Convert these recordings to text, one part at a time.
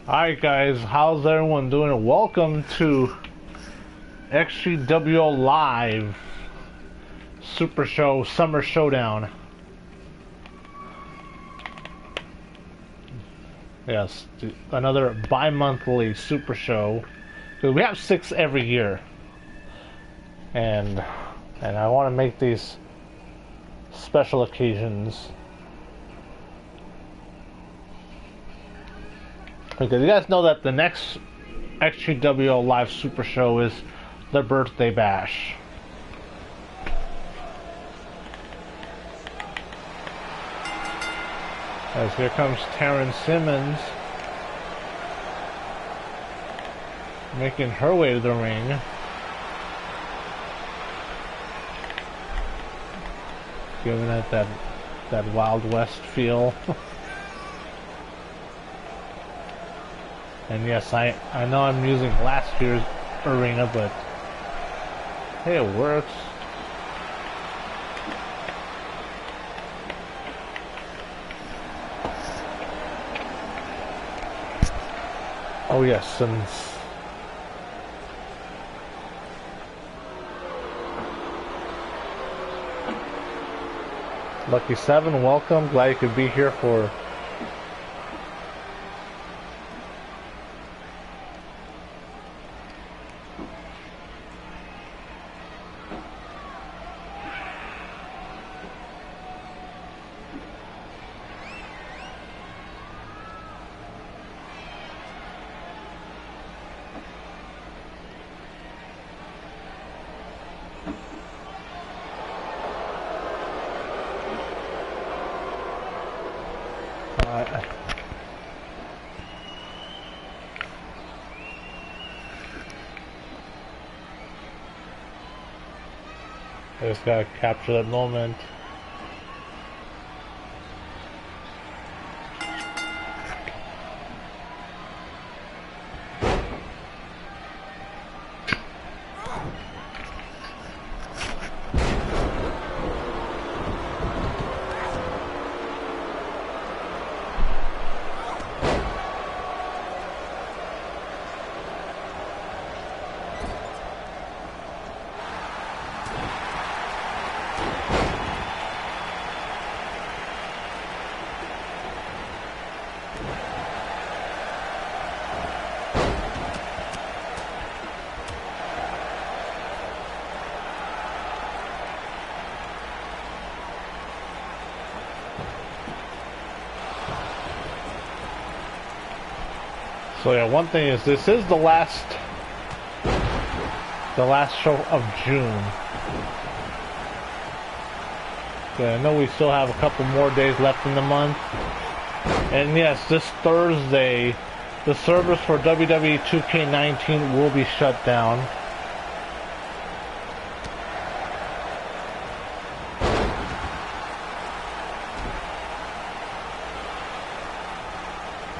Alright guys, how's everyone doing? Welcome to XGWL Live Super Show Summer Showdown. Yes, another bi-monthly Super Show. We have 6 every year. And I want to make these special occasions. Because you guys know that the next XGWL Live Super Show is the Birthday Bash. As here comes Taryn Simmons making her way to the ring. Giving it that Wild West feel. And yes, I know I'm using last year's arena, but hey, it works. Oh yes, and Lucky 7, welcome. Glad you could be here for I just gotta capture that moment. So yeah, one thing is this is the last show of June. So I know we still have a couple more days left in the month. And yes, this Thursday, the servers for WWE 2k19 will be shut down.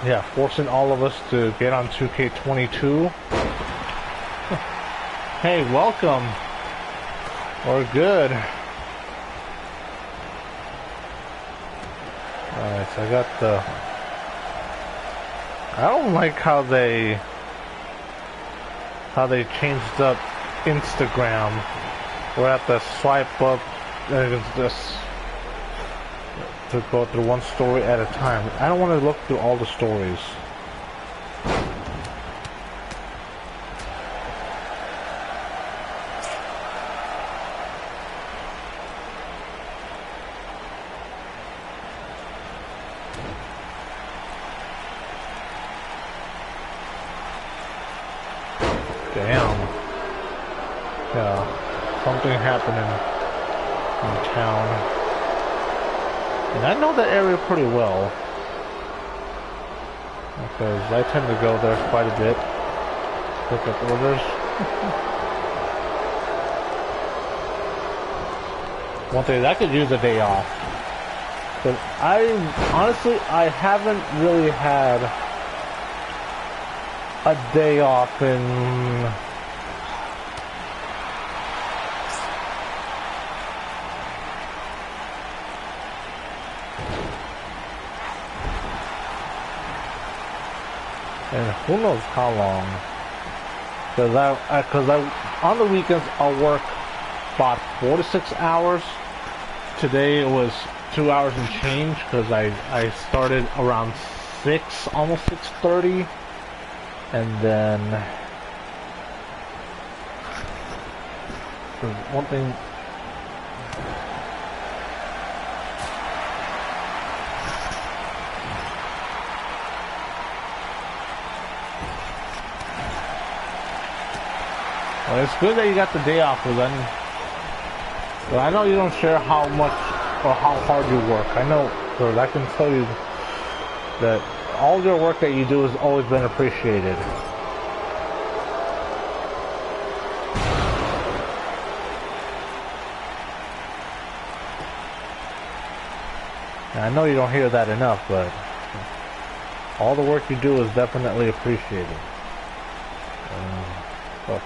Yeah, forcing all of us to get on 2k22. Hey, welcome. We're good. Alright, so I got the... I don't like how they changed up Instagram. We're at the swipe up and it's just to go through one story at a time. I don't want to look through all the stories. Damn. Yeah, something happening in town. And I know that area pretty well, because I tend to go there quite a bit, pick up orders. One thing, I could use a day off, but honestly, I haven't really had a day off in... and who knows how long. Because on the weekends I'll work about 4 to 6 hours. Today it was 2 hours and change because I started around 6, almost 6:30, and then one thing. Well, it's good that you got the day off, but I know you don't share how much or how hard you work. I know, because I can tell you that all your work that you do has always been appreciated. And I know you don't hear that enough, but all the work you do is definitely appreciated. Look.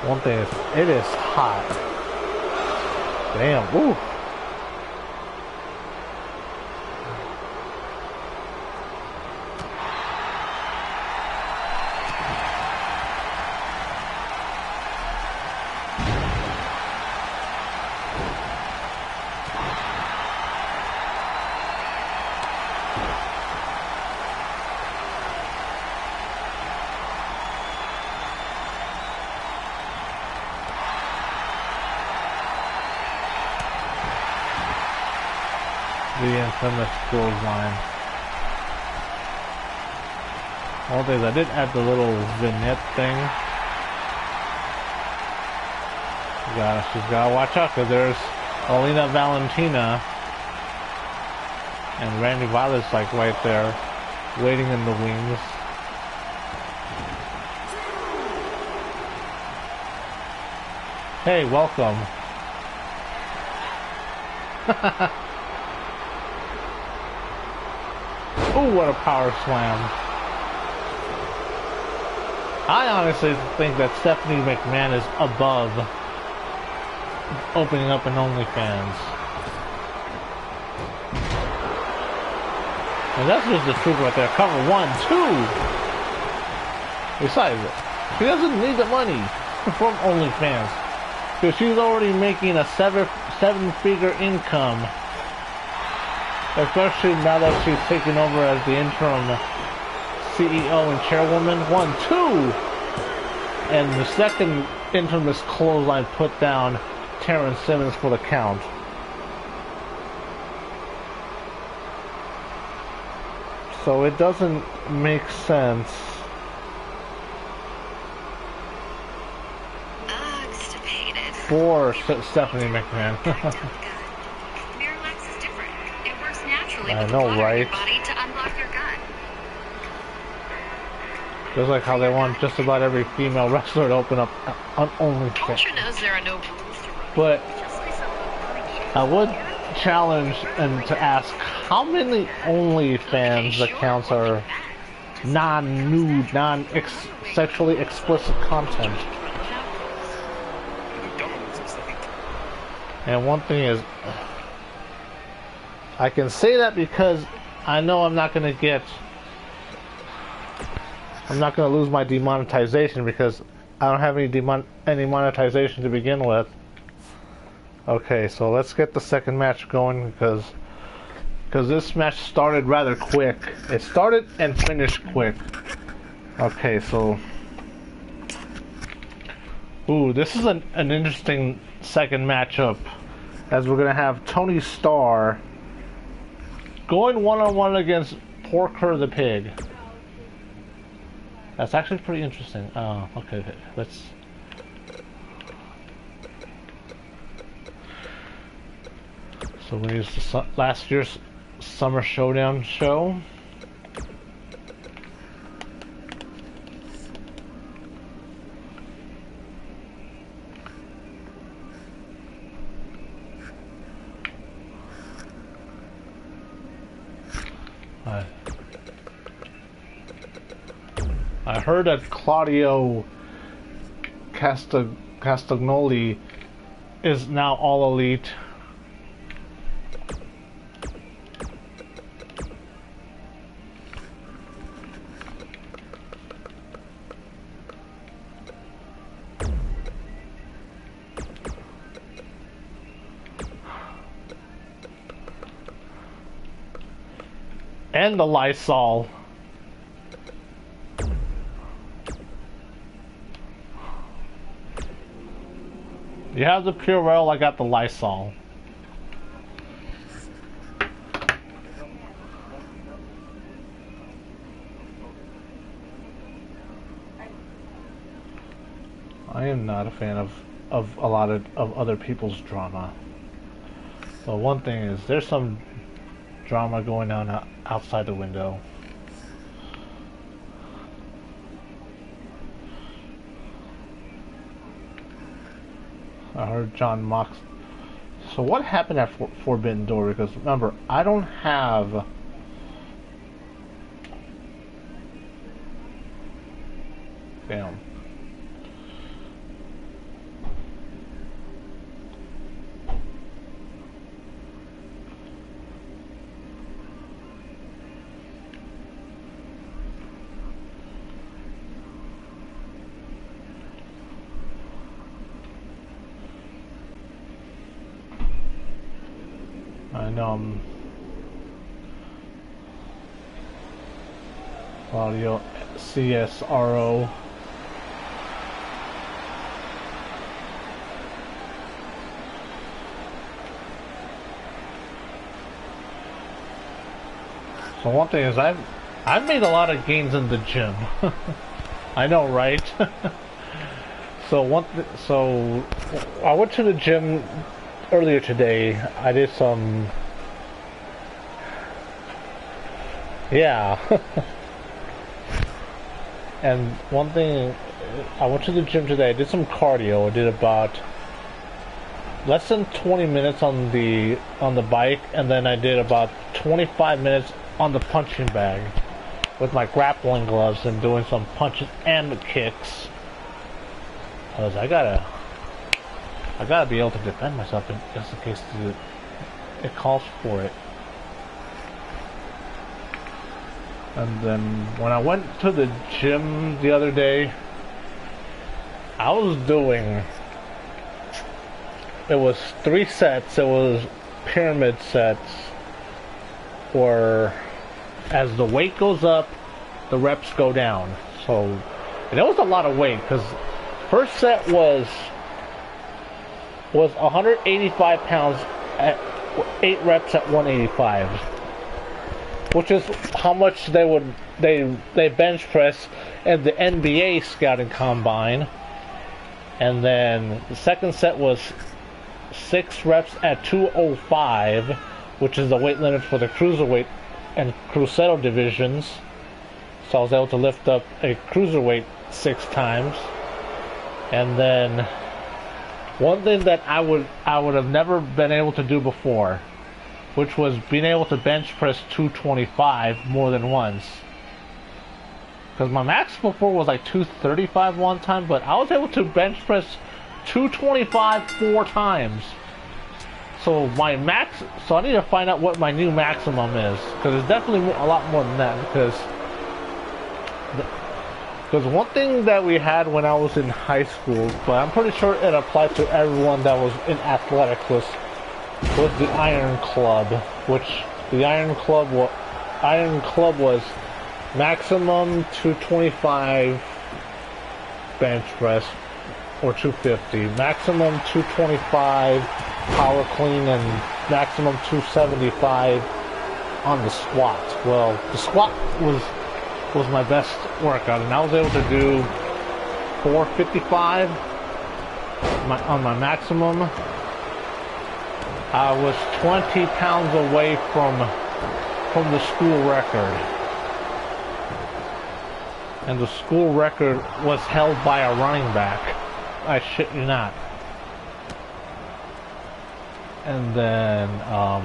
One thing is, it is hot. Damn, ooh. The infamous clothesline. One thing, I did add the little vignette thing. She's gotta watch out, because there's Elena Valentina and Randy Violet's like right there, waiting in the wings. Hey, welcome. Ooh, what a power slam. I honestly think that Stephanie McMahon is above opening up an OnlyFans. And that's just the truth right there. Cover 1, 2. Besides, she doesn't need the money from OnlyFans, because she's already making a seven-figure income. Especially now that she's taken over as the interim CEO and chairwoman. 1, 2! And the second infamous clothesline put down Terrence Simmons for the count. So it doesn't make sense. For Stephanie McMahon. I know, right? Just like how they want just about every female wrestler to open up on OnlyFans. But I would challenge and to ask, how many OnlyFans accounts are non-nude, non-sexually explicit content? And one thing is, I can say that because I know I'm not going to lose my demonetization, because I don't have any monetization to begin with. Okay, so let's get the second match going, because this match started rather quick. It started and finished quick. Okay, so ooh, this is an interesting second matchup, as we're gonna have Tony Starr going one-on-one against Porker the Pig. That's actually pretty interesting. Oh, okay, let's... So we used the last year's Summer Showdown show. I heard that Claudio Castagnoli is now all elite. And the Lysol. You have the Purell, I got the Lysol. I am not a fan of a lot of other people's drama. But one thing is, there's some drama going on outside the window. I heard John Mox. So what happened at Forbidden Door? Because remember, I don't have... Damn. I know Audio CSRO. So one thing is I've made a lot of gains in the gym. I know, right? So so I went to the gym earlier today. I did some, yeah. And one thing, I went to the gym today. I did some cardio. I did about less than 20 minutes on the bike, and then I did about 25 minutes on the punching bag with my grappling gloves and doing some punches and kicks. Because I gotta be able to defend myself just in case it calls for it. And then when I went to the gym the other day, I was doing, it was 3 sets. It was pyramid sets, where as the weight goes up, the reps go down. So, and it was a lot of weight, because first set was 185 pounds at 8 reps at 185, which is how much they bench press at the NBA scouting combine. And then the second set was 6 reps at 205, which is the weight limit for the cruiserweight and crucero divisions. So I was able to lift up a cruiserweight 6 times. And then one thing that I would have never been able to do before, which was being able to bench press 225 more than once. Because my max before was like 235 one time, but I was able to bench press 225 4 times. So my max, so I need to find out what my new maximum is, because it's definitely a lot more than that. Because one thing that we had when I was in high school, but I'm pretty sure it applied to everyone that was in athletics, was the Iron Club, which the Iron Club was maximum 225 bench press or 250, maximum 225 power clean, and maximum 275 on the squat. Well, the squat was my best workout, and I was able to do 455 on my maximum. I was 20 pounds away from the school record, and the school record was held by a running back. I shit you not. And then I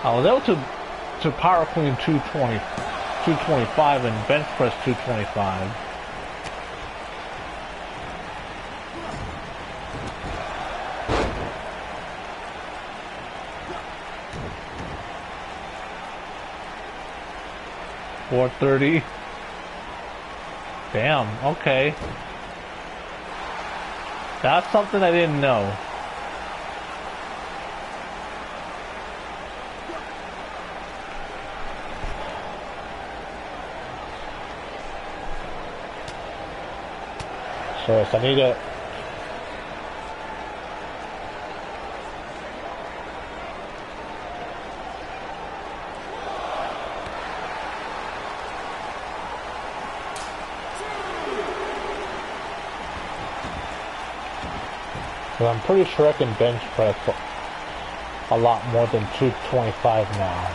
was able to power clean 220 225 and bench press 225. $430. Damn, okay. That's something I didn't know. So yes, I need to... So I'm pretty sure I can bench press a lot more than 225 now.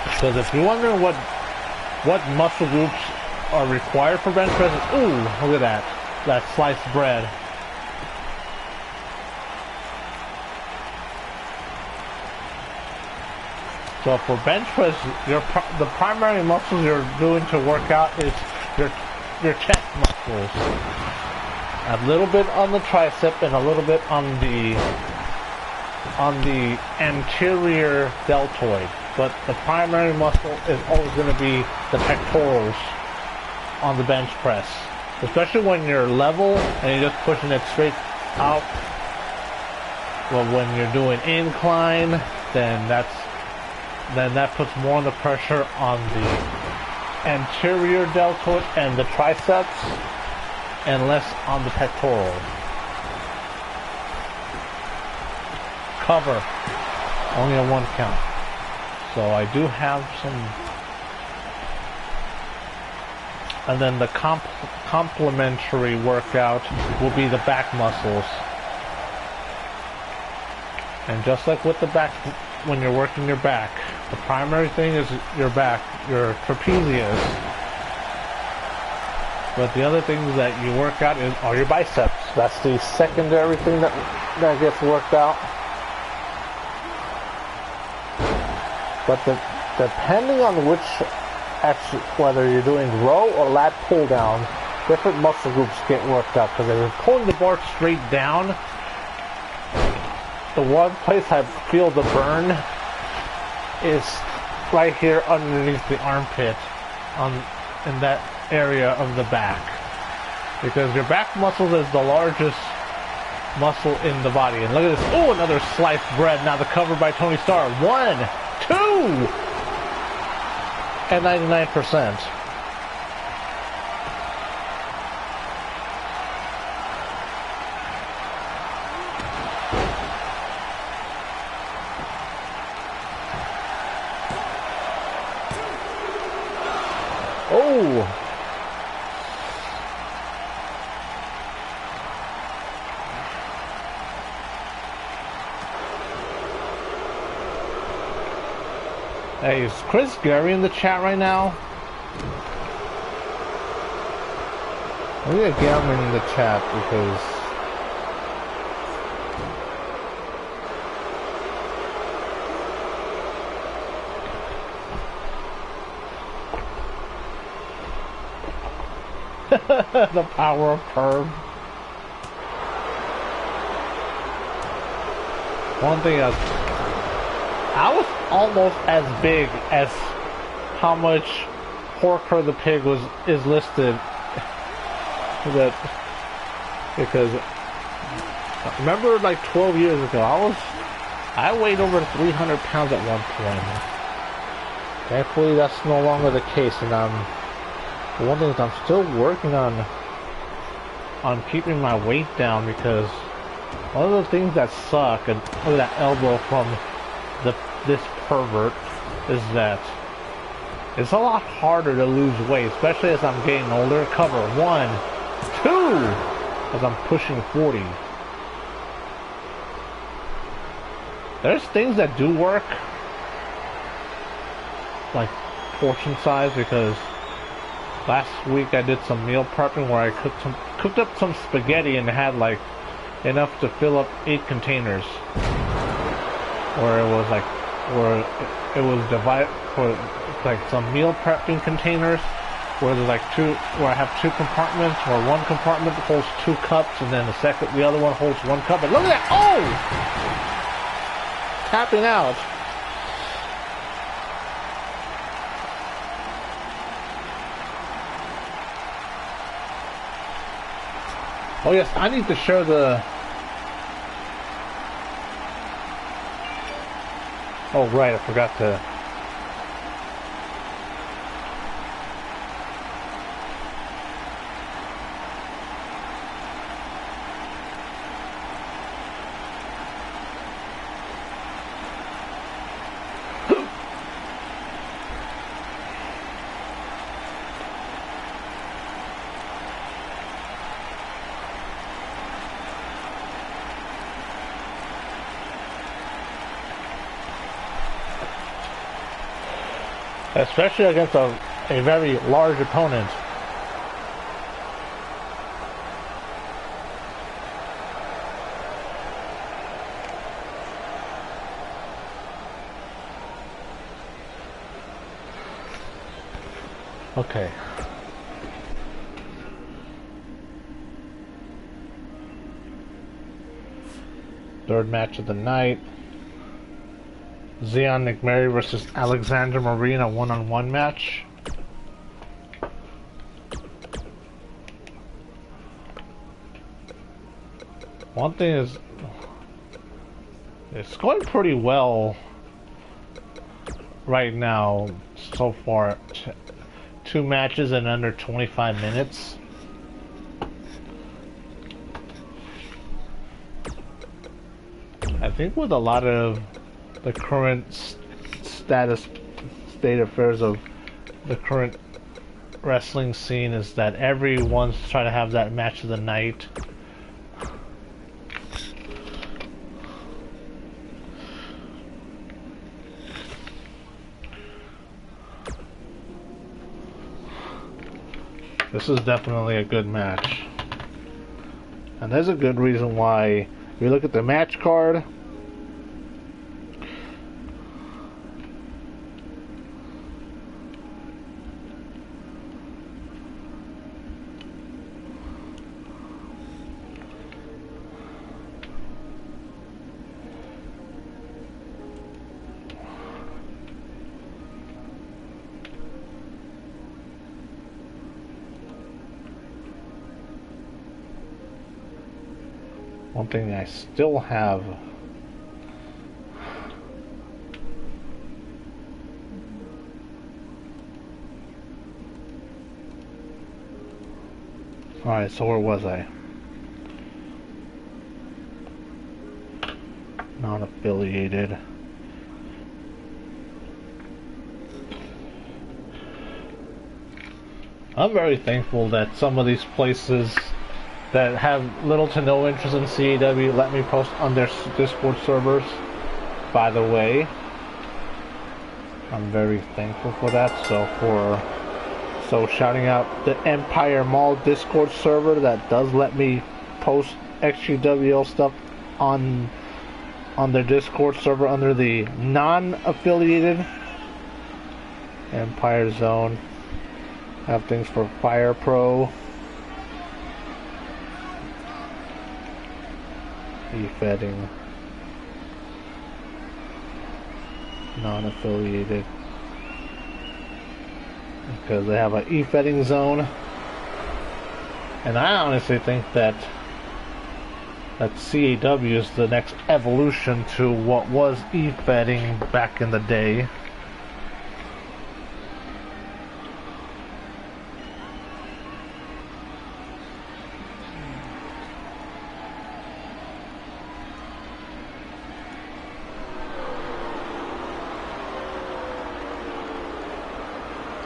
Because if you're wondering what muscle groups are required for bench presses, ooh, look at that sliced bread. So for bench press, the primary muscles you're doing to work out is your chest muscles. A little bit on the tricep and a little bit on the anterior deltoid. But the primary muscle is always going to be the pectorals on the bench press. Especially when you're level and you're just pushing it straight out. Well, when you're doing incline, then that puts more of the pressure on the anterior deltoid and the triceps, and less on the pectoral. Cover. Only a 1 count. So I do have some... And then the complementary workout will be the back muscles. And just like with the back, when you're working your back, the primary thing is your back, your trapezius. But the other things that you work out are your biceps. That's the secondary thing that gets worked out. But depending on whether you're doing row or lat pull down, different muscle groups get worked out. Because if you're pulling the bar straight down, the one place I feel the burn is right here underneath the armpit, in that area of the back, because your back muscle is the largest muscle in the body. And look at this! Oh, another sliced bread. Now the cover by Tony Starr. 1, 2, and 99%. Oh! Hey, is Chris Gary in the chat right now? I'm gonna get him in the chat because... the power of curve. One thing I was almost as big as how much Porker the Pig is listed. Because remember, like 12 years ago, I weighed over 300 pounds at one point. Thankfully, that's no longer the case, and one thing is I'm still working on keeping my weight down, because one of the things that suck, and look at that elbow from this pervert, is that it's a lot harder to lose weight, especially as I'm getting older. Cover 1, 2, as I'm pushing 40. There's things that do work, like portion size, because last week I did some meal prepping where I cooked up some spaghetti and had like enough to fill up 8 containers. Where it was like where it was divided for like some meal prepping containers, where there's like where I have two compartments, where one compartment holds 2 cups, and then the other one holds 1 cup. And look at that! Oh, tapping out. Oh yes, I need to share the... Oh right, I forgot to... Especially against a very large opponent. Okay. Third match of the night. Zion McMary versus Alexander Marine, a one-on-one match. One thing is, it's going pretty well right now so far. 2 matches in under 25 minutes. I think with a lot of the current state affairs of the current wrestling scene is that everyone's trying to have that match of the night. This is definitely a good match. And there's a good reason why. If you look at the match card, one thing I still have alright, so where was I? Non-affiliated. I'm very thankful that some of these places that have little to no interest in CAW let me post on their Discord servers. By the way, I'm very thankful for that. So shouting out the Empire Mall Discord server that does let me post XGWL stuff on their Discord server under the non-affiliated Empire Zone. Have things for Fire Pro, e-fetting, non-affiliated, because they have an e-fetting zone, and I honestly think that CAW is the next evolution to what was e-fetting back in the day.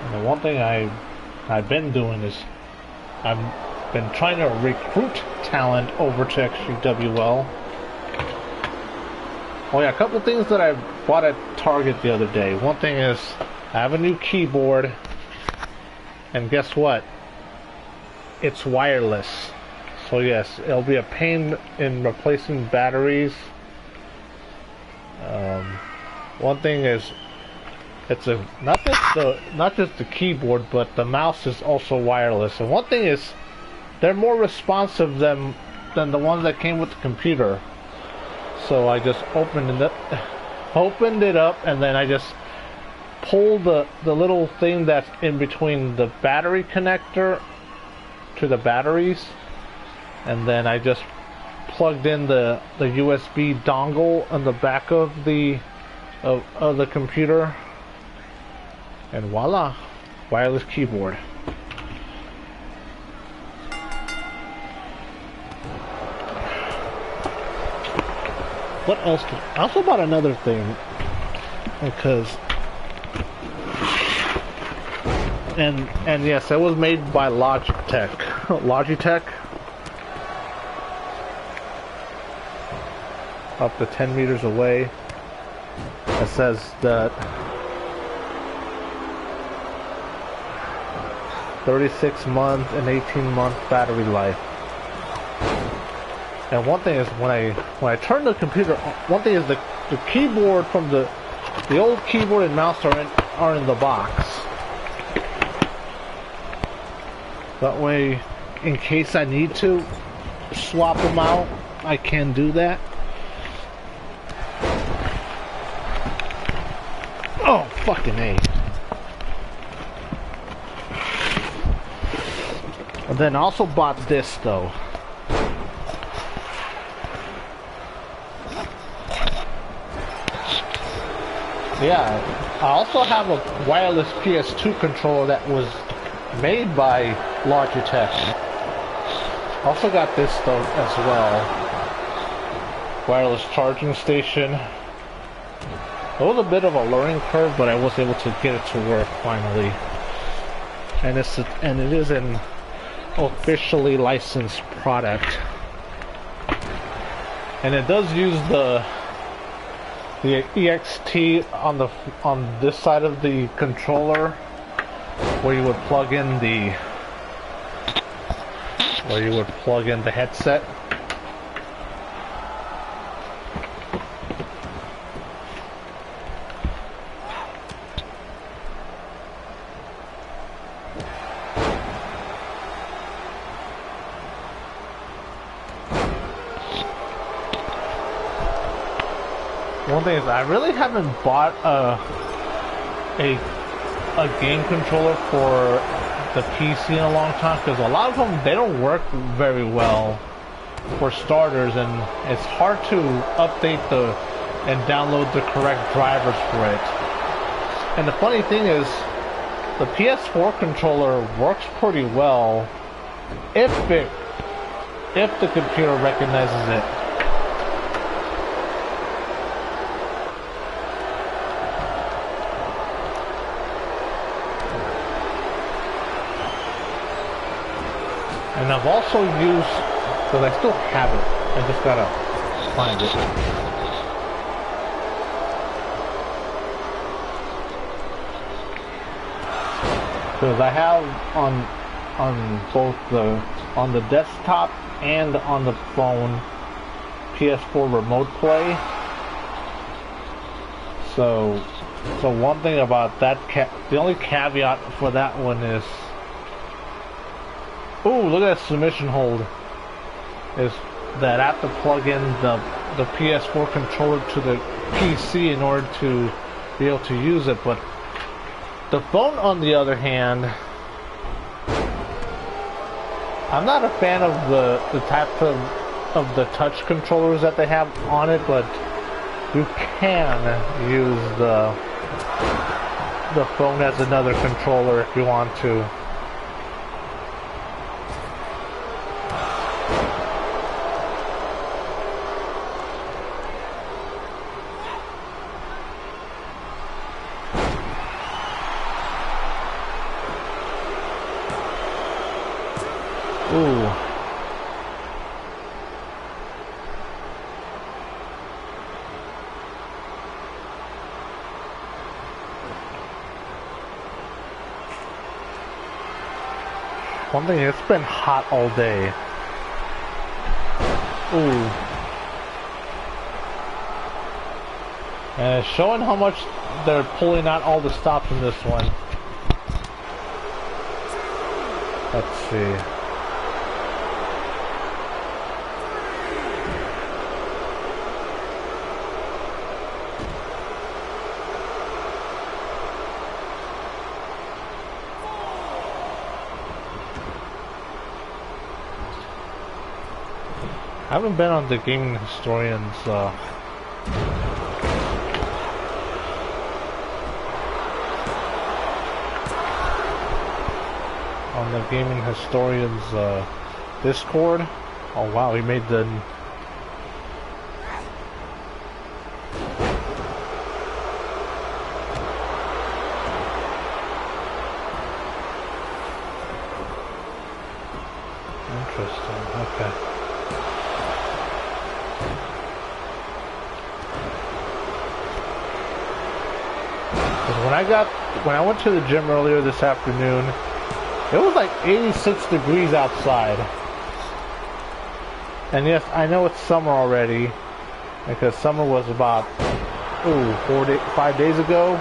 And the one thing I've been doing is I've been trying to recruit talent over to XGWL. Oh yeah, a couple things that I bought at Target the other day. One thing is I have a new keyboard, and guess what? It's wireless. So yes, it'll be a pain in replacing batteries. one thing is it's not just the keyboard, but the mouse is also wireless. And one thing is they're more responsive than the ones that came with the computer. So I just opened it up, and then I just pulled the little thing that's in between the battery connector to the batteries, and then I just plugged in the USB dongle on the back of the computer, and voila, wireless keyboard. What else? I also bought another thing because, and yes, it was made by Logitech. Logitech. Up to 10 meters away. It says that 36-month and 18-month battery life. And one thing is when I turn the computer on, one thing is the keyboard from the old keyboard and mouse are in the box. That way, in case I need to swap them out, I can do that. Oh, fucking A. And then I also bought this though. Yeah, I also have a wireless PS2 controller that was made by Logitech. Also got this though as well. Wireless charging station. It was a bit of a learning curve, but I was able to get it to work finally. And it is an officially licensed product. And it does use the EXT on this side of the controller, where you would plug in the headset. One thing is, I really haven't bought a game controller for the PC in a long time, because a lot of them, they don't work very well for starters, and it's hard to update and download the correct drivers for it. And the funny thing is, the PS4 controller works pretty well if the computer recognizes it. And I've also used, because I still have it, I just gotta find it. Because I have on both on the desktop and on the phone PS4 remote play. So one thing about that, the only caveat for that one is, ooh, look at that submission hold. Is that I have to plug in the PS4 controller to the PC in order to be able to use it. But the phone, on the other hand, I'm not a fan of the type of the touch controllers that they have on it, but you can use the phone as another controller if you want to. Ooh. One thing, it's been hot all day. Ooh. And it's showing how much they're pulling out all the stops in this one. Let's see. I haven't been on the gaming historians Discord. Oh wow, he made the interesting. Okay. When I went to the gym earlier this afternoon, it was like 86 degrees outside. And yes, I know it's summer already, because summer was about 5 days ago.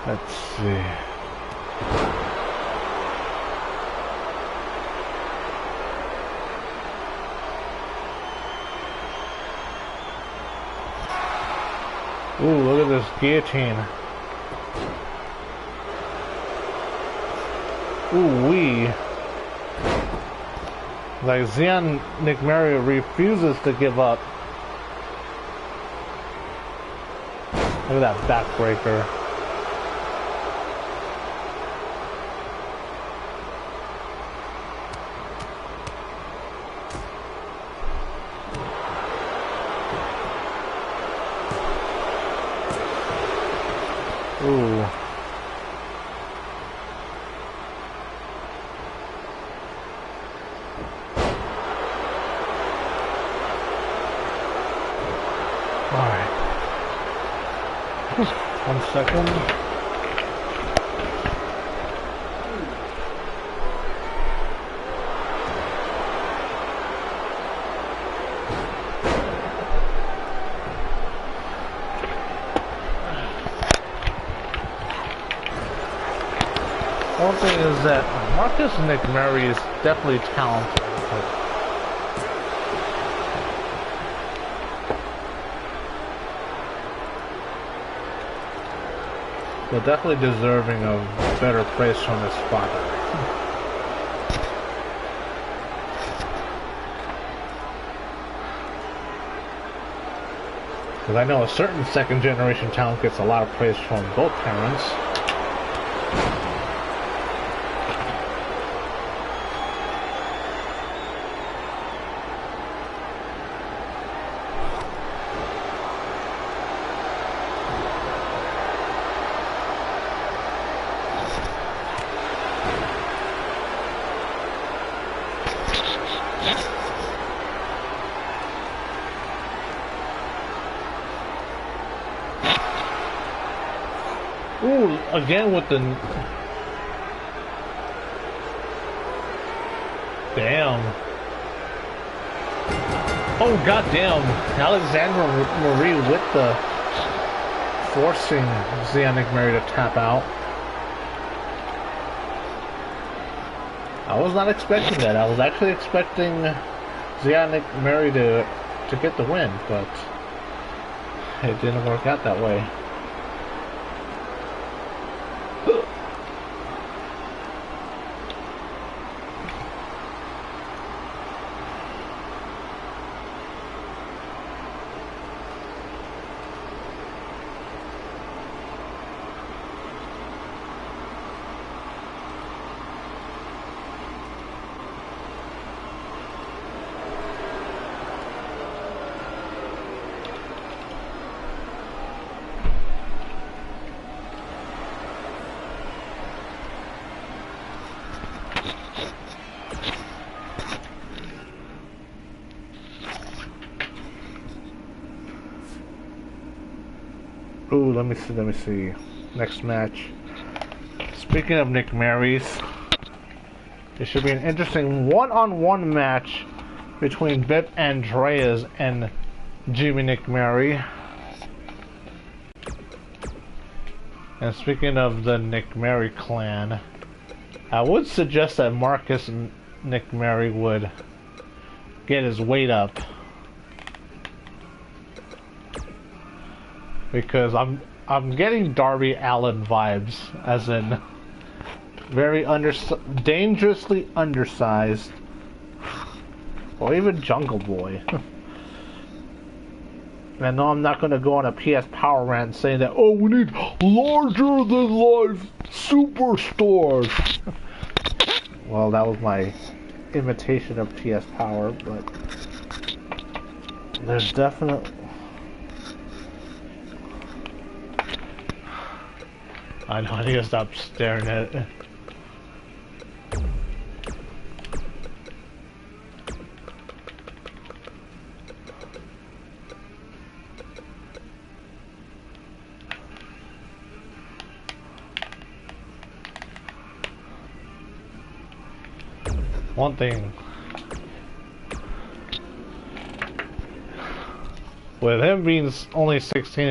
Let's see. Ooh, look at this guillotine. Ooh wee. Like Zion Nick Mario refuses to give up. Look at that backbreaker. Ooh. Alright. 1 second. One thing is that Marcus McMurray is definitely talented. But definitely deserving of better praise from his father. Because I know a certain second generation talent gets a lot of praise from both parents. Ooh, again with the... Damn. Oh, goddamn. Alexandra Marie with the... forcing Zionic Mary to tap out. I was not expecting that. I was actually expecting Zionic Mary to get the win, but it didn't work out that way. Ooh, let me see. Next match. Speaking of Nick Marys, it should be an interesting one-on-one match between Bip Andreas and Jimmy Nick Mary. And speaking of the Nick Mary clan, I would suggest that Marcus Nick Mary would get his weight up, because I'm getting Darby Allin vibes, as in very dangerously undersized, or even Jungle Boy. And I know I'm not going to go on a PS Power rant saying that, oh, we need larger than life superstars. Well, that was my imitation of PS Power, but there's definitely... I know, I need to stop staring at it. One thing with him being only 16,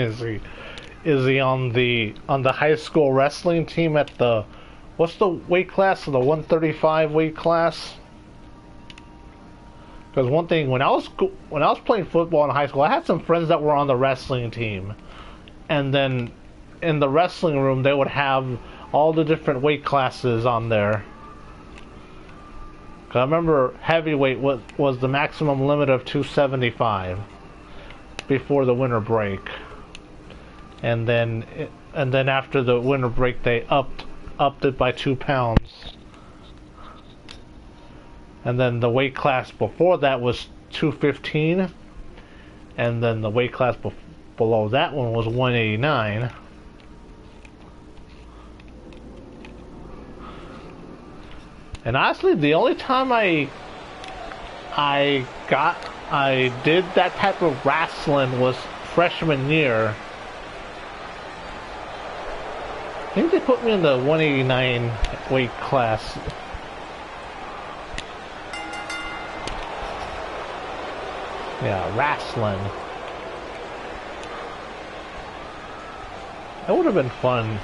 is he on the high school wrestling team at the, what's the weight class, the 135 weight class? Because one thing, when I was playing football in high school, I had some friends that were on the wrestling team, and then in the wrestling room they would have all the different weight classes on there. I remember heavyweight was the maximum limit of 275 before the winter break, and then after the winter break they upped it by 2 pounds, and then the weight class before that was 215, and then the weight class below that one was 189. And honestly, the only time I did that type of wrestling was freshman year. I think they put me in the 189 weight class. Yeah, wrestling. That would have been fun.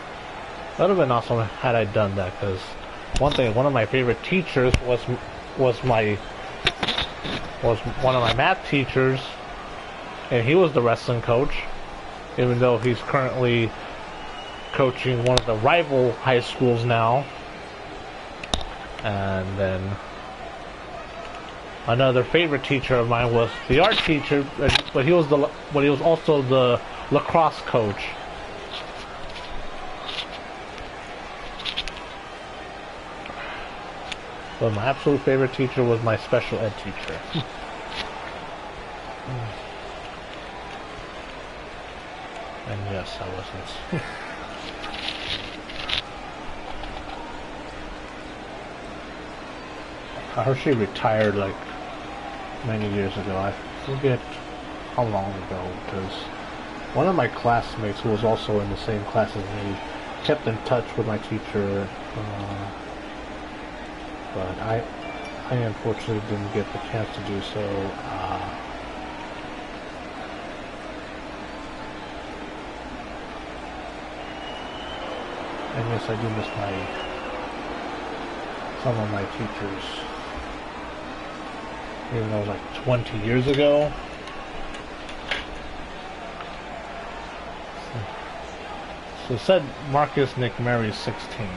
That would have been awesome had I done that, because one of my favorite teachers was one of my math teachers, and he was the wrestling coach, even though he's currently coaching one of the rival high schools now. And then another favorite teacher of mine was the art teacher, but he was also the lacrosse coach. But my absolute favorite teacher was my special ed teacher. And yes, I wasn't. I heard she retired like many years ago. I forget how long ago, because one of my classmates, who was also in the same class as me, kept in touch with my teacher. But I unfortunately didn't get the chance to do so. And yes, I do miss some of my teachers. Even though it was like 20 years ago. So it said Marcus Nick Mary is 16.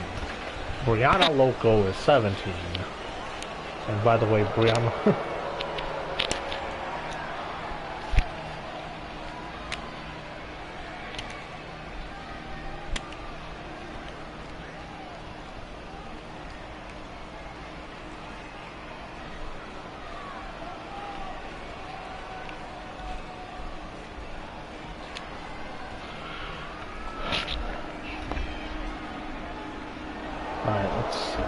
Brianna Loco is 17. And by the way, Brianna... Alright, let's see.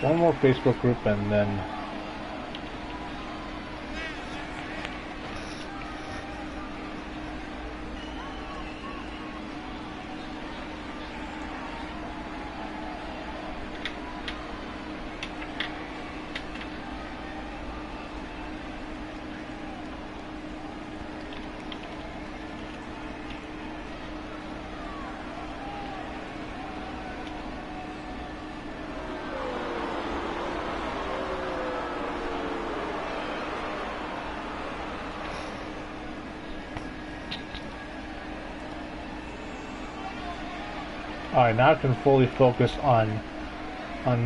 one more Facebook group and then... Alright, now I can fully focus on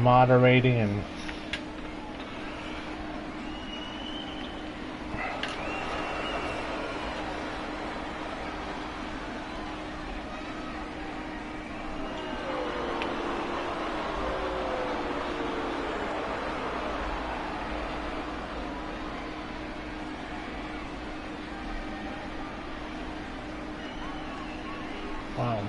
moderating and wow.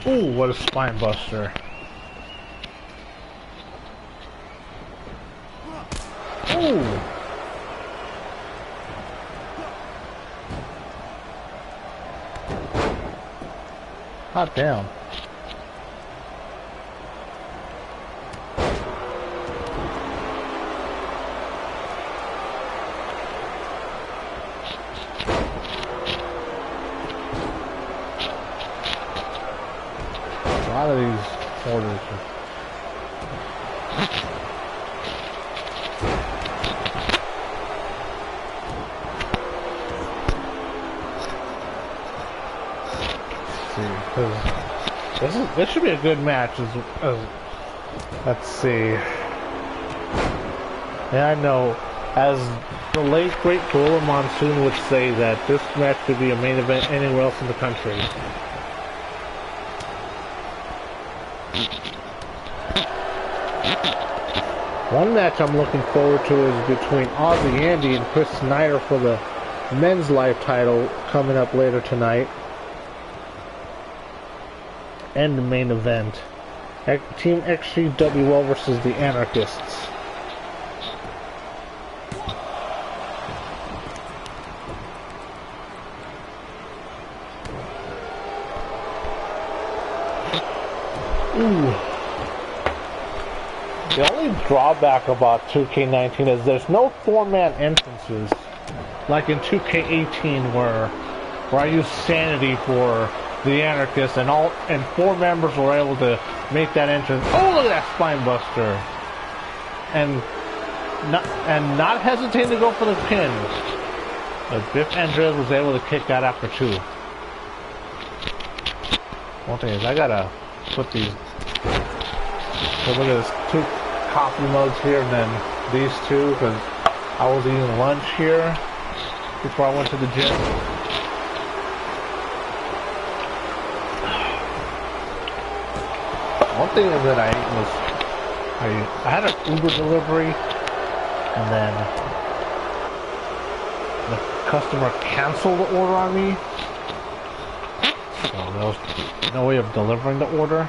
Ooh, what a spine buster. Ooh. Hot damn. A lot of these orders are... This should be a good match. Let's see. Yeah, I know. As the late great Gorilla Monsoon would say, that this match could be a main event anywhere else in the country. One match I'm looking forward to is between Aussie Andy and Chris Snyder for the men's live title coming up later tonight. And the main event. Team XGWL versus the Anarchists. Ooh. The only drawback about 2k19 is there's no four-man entrances like in 2k18 where I used Sanity for the Anarchists and four members were able to make that entrance. Oh, look at that spine buster! And not hesitating to go for the pin. But Biff Andres was able to kick out after two. One thing is I gotta put these. So look at this, two coffee mugs here and then these two, because I was eating lunch here before I went to the gym. One thing that I ate was I had an Uber delivery and then the customer canceled the order on me, so there was no way of delivering the order.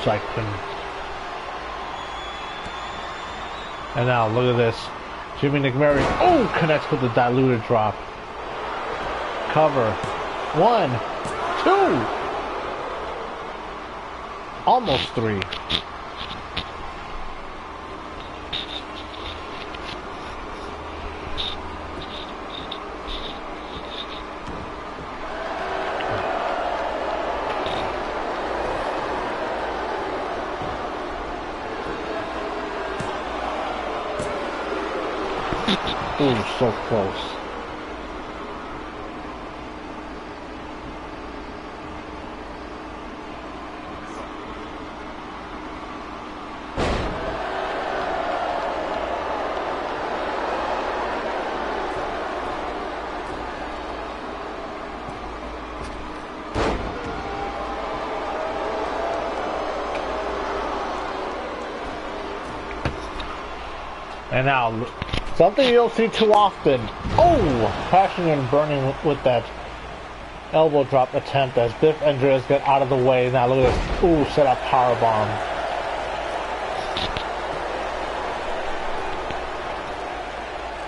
So I couldn't. And now look at this. Jimmy McMurray, oh, connects with the diluted drop. Cover. 1, 2. Almost 3. Ooh, so close. And now, something you don't see too often. Oh! Crashing and burning with that elbow drop attempt as Biff Andreas got out of the way. Now look at this. Ooh, set up powerbomb.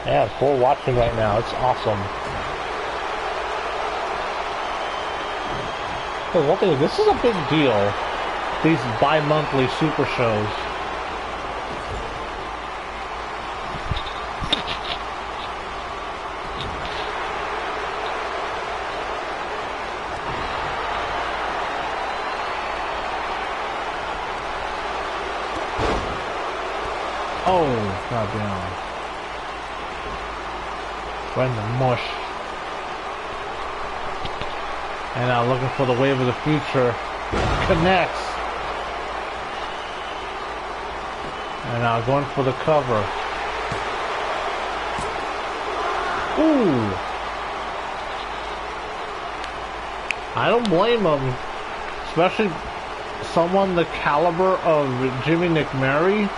Yeah, it's cool watching right now. It's awesome. But one thing, this is a big deal. These bi-monthly super shows. Oh, goddamn. Right in the mush. And now looking for the wave of the future. Connects. And now going for the cover. Ooh. I don't blame him. Especially someone the caliber of Jimmy McMurray.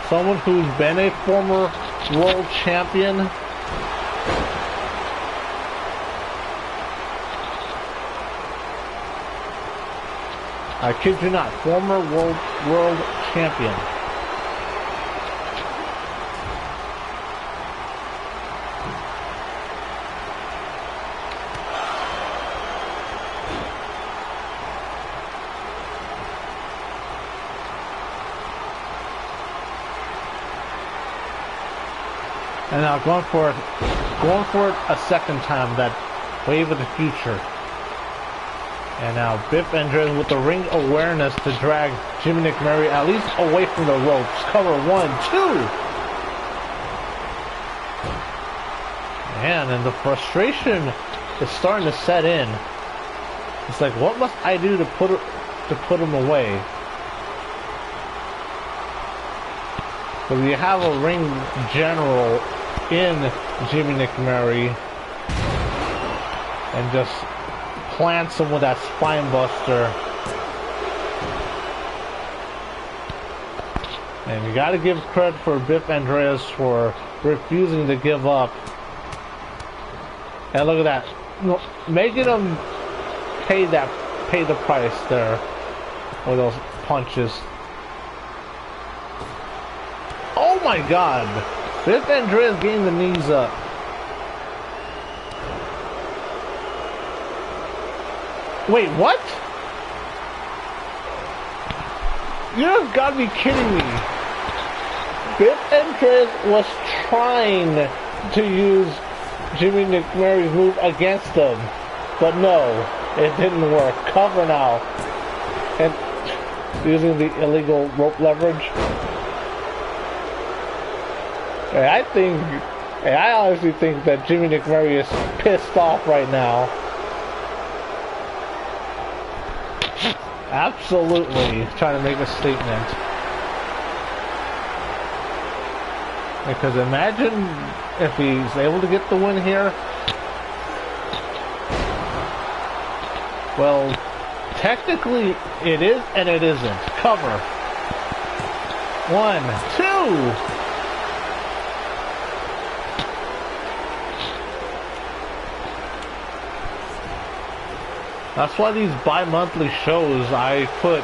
Someone who's been a former world champion. I kid you not, former world champion. And now going for it a second time, that wave of the future. And now Biff Andreas with the ring awareness to drag Jimmy McMurray at least away from the ropes. Cover 1, 2. Man, and the frustration is starting to set in. It's like, what must I do to put him away? Because you have a ring general in Jimmy McMurray and just plants him with that spine buster. And you gotta give credit for Biff Andreas for refusing to give up. And look at that. Making him pay the price there with those punches. Oh my god! Biff Andreas getting the knees up. Wait, what? You've got to be kidding me. Biff Andreas was trying to use Jimmy McMurray's move against him. But no, it didn't work. Cover now. And using the illegal rope leverage. I honestly think that Jimmy McMurray is pissed off right now. Absolutely trying to make a statement. Because imagine if he's able to get the win here. Well, technically it is and it isn't. Cover. 1, 2. That's why these bi-monthly shows I put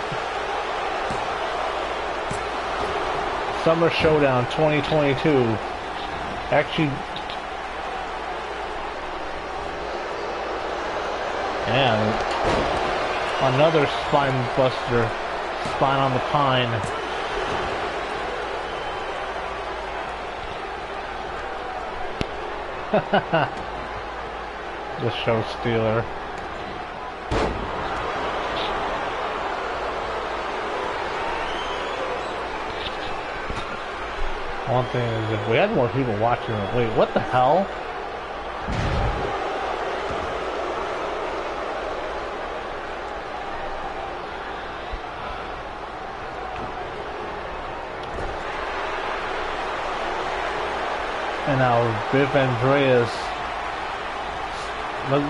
Summer Showdown 2022 actually, and another spine buster, spine on the pine. The show stealer. one thing is if we had more people watching it. Wait, what the hell? And now Biff Andreas. Look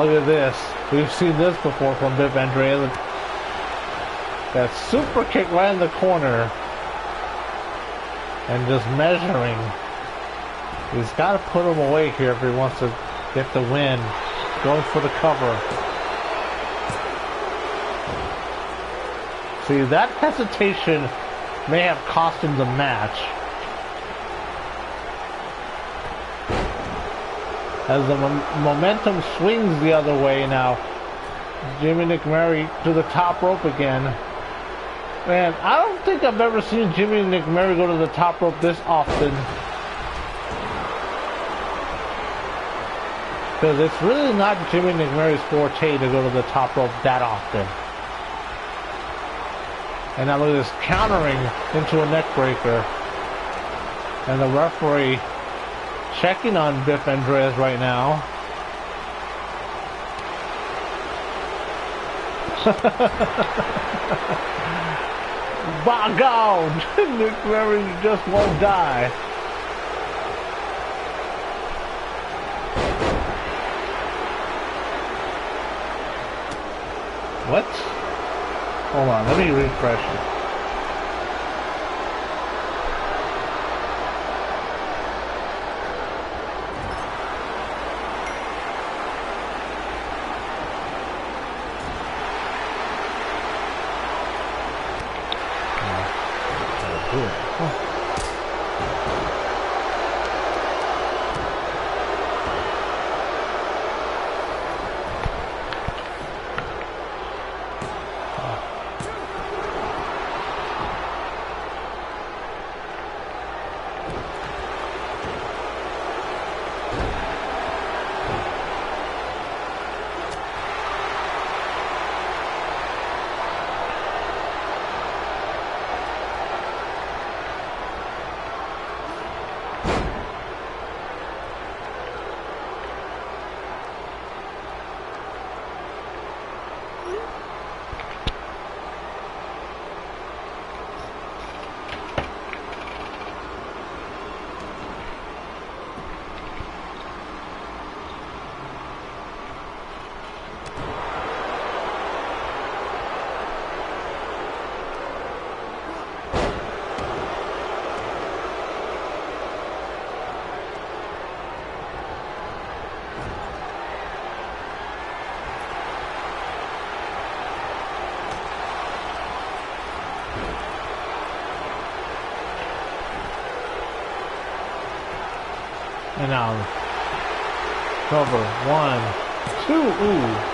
at this. We've seen this before from Biff Andreas. That super kick right in the corner. And just measuring. He's got to put him away here if he wants to get the win. Going for the cover. See, that hesitation may have cost him the match. As the momentum swings the other way now, Jimmy McMurray to the top rope again. Man, I don't think I've ever seen Jimmy McMurray go to the top rope this often. Because it's really not Jimmy McMurray's forte to go to the top rope that often. And now look at this, countering into a neck breaker. And the referee checking on Biff Andreas right now. By God, McMurray just won't die. What? Hold on, let me refresh it. And now, cover, 1, 2, ooh.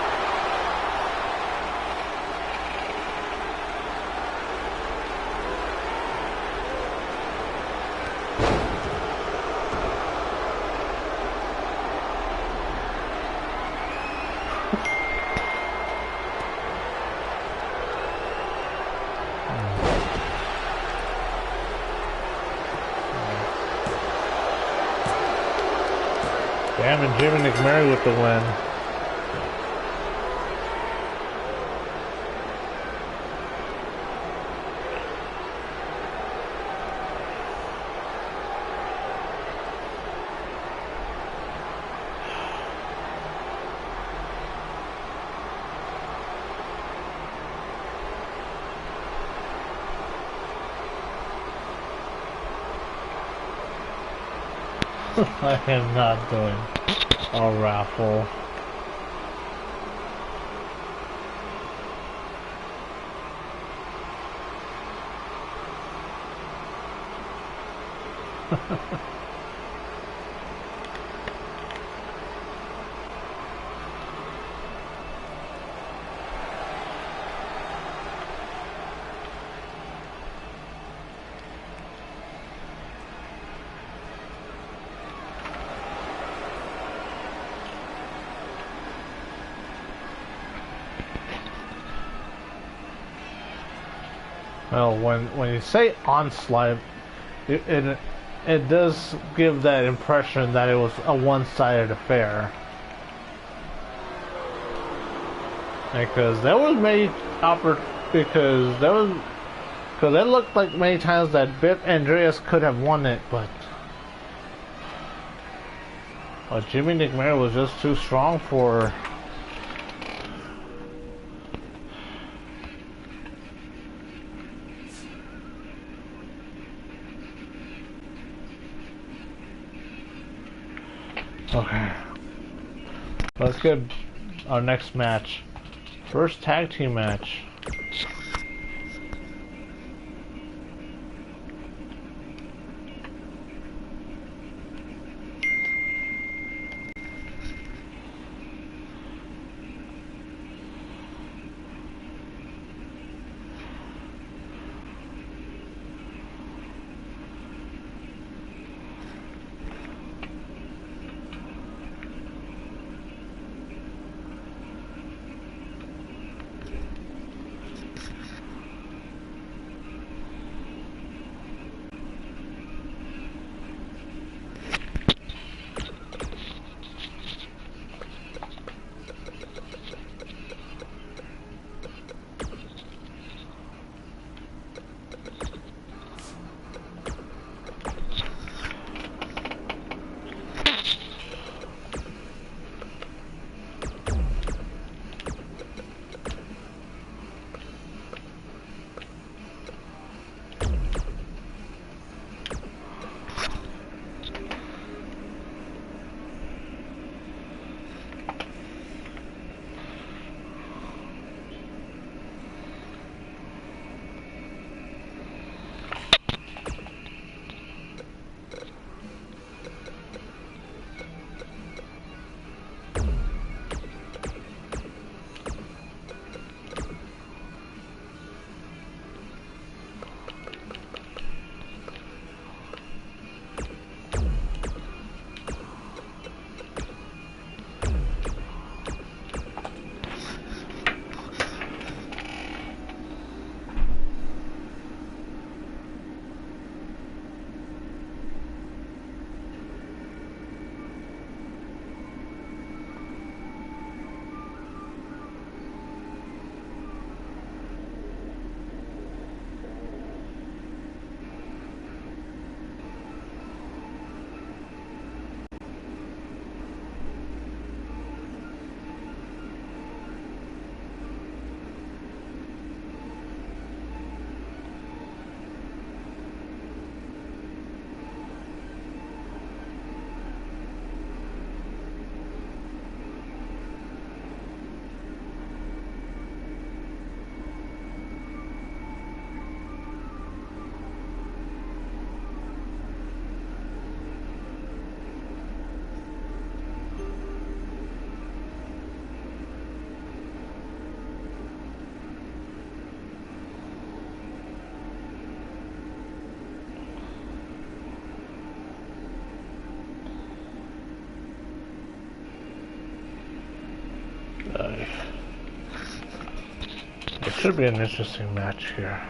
Damn, and Jimmy McMurray with the win. I am not doing a raffle. Well, when you say onslaught, it it does give that impression that it was a one-sided affair. Because there was many because it looked like many times that Bip Andreas could have won it, but Jimmy McMahon was just too strong for. Okay, let's get our next match. First tag team match. It should be an interesting match here.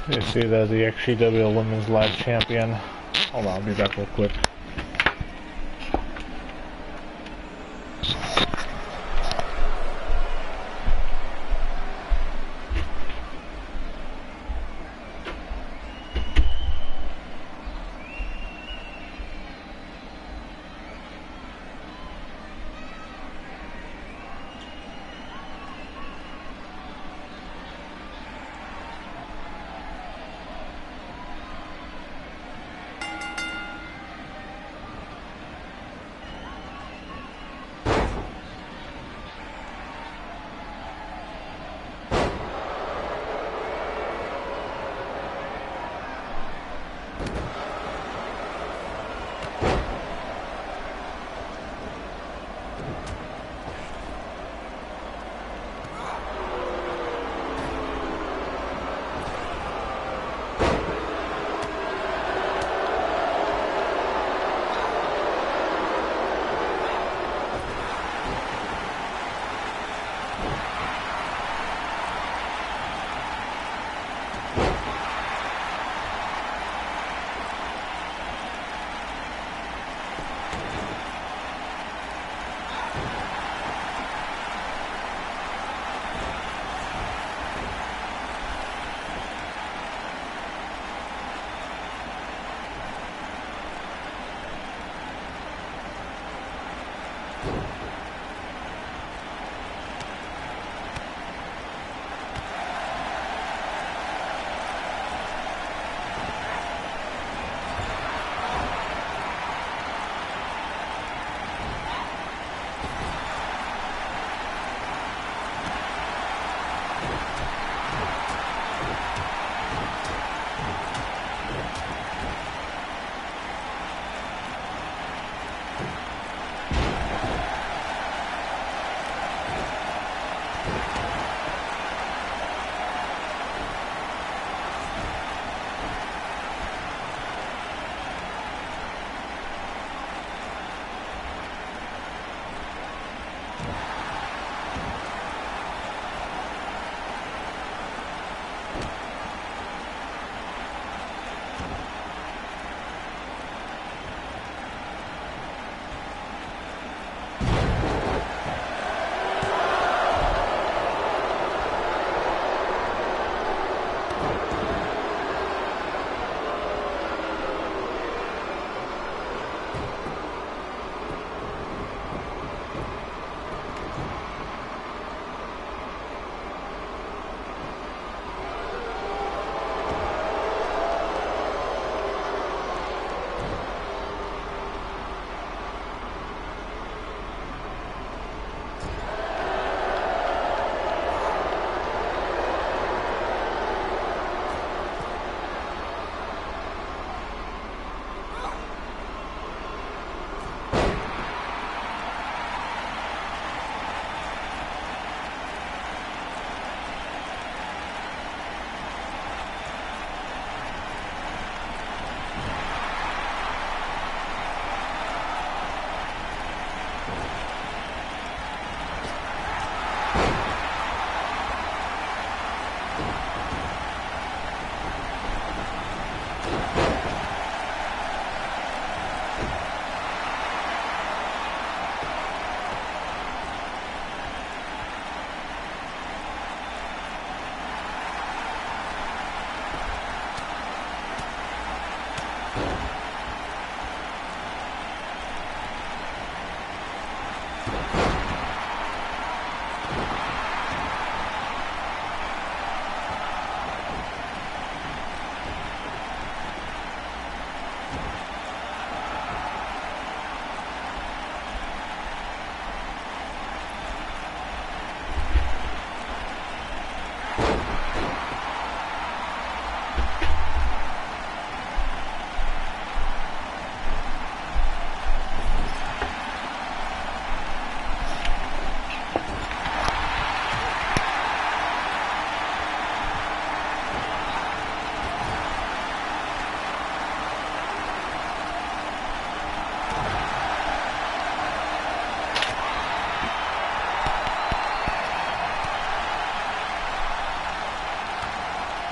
You see that the XGWL Women's Live Champion. Hold on, I'll be back real quick.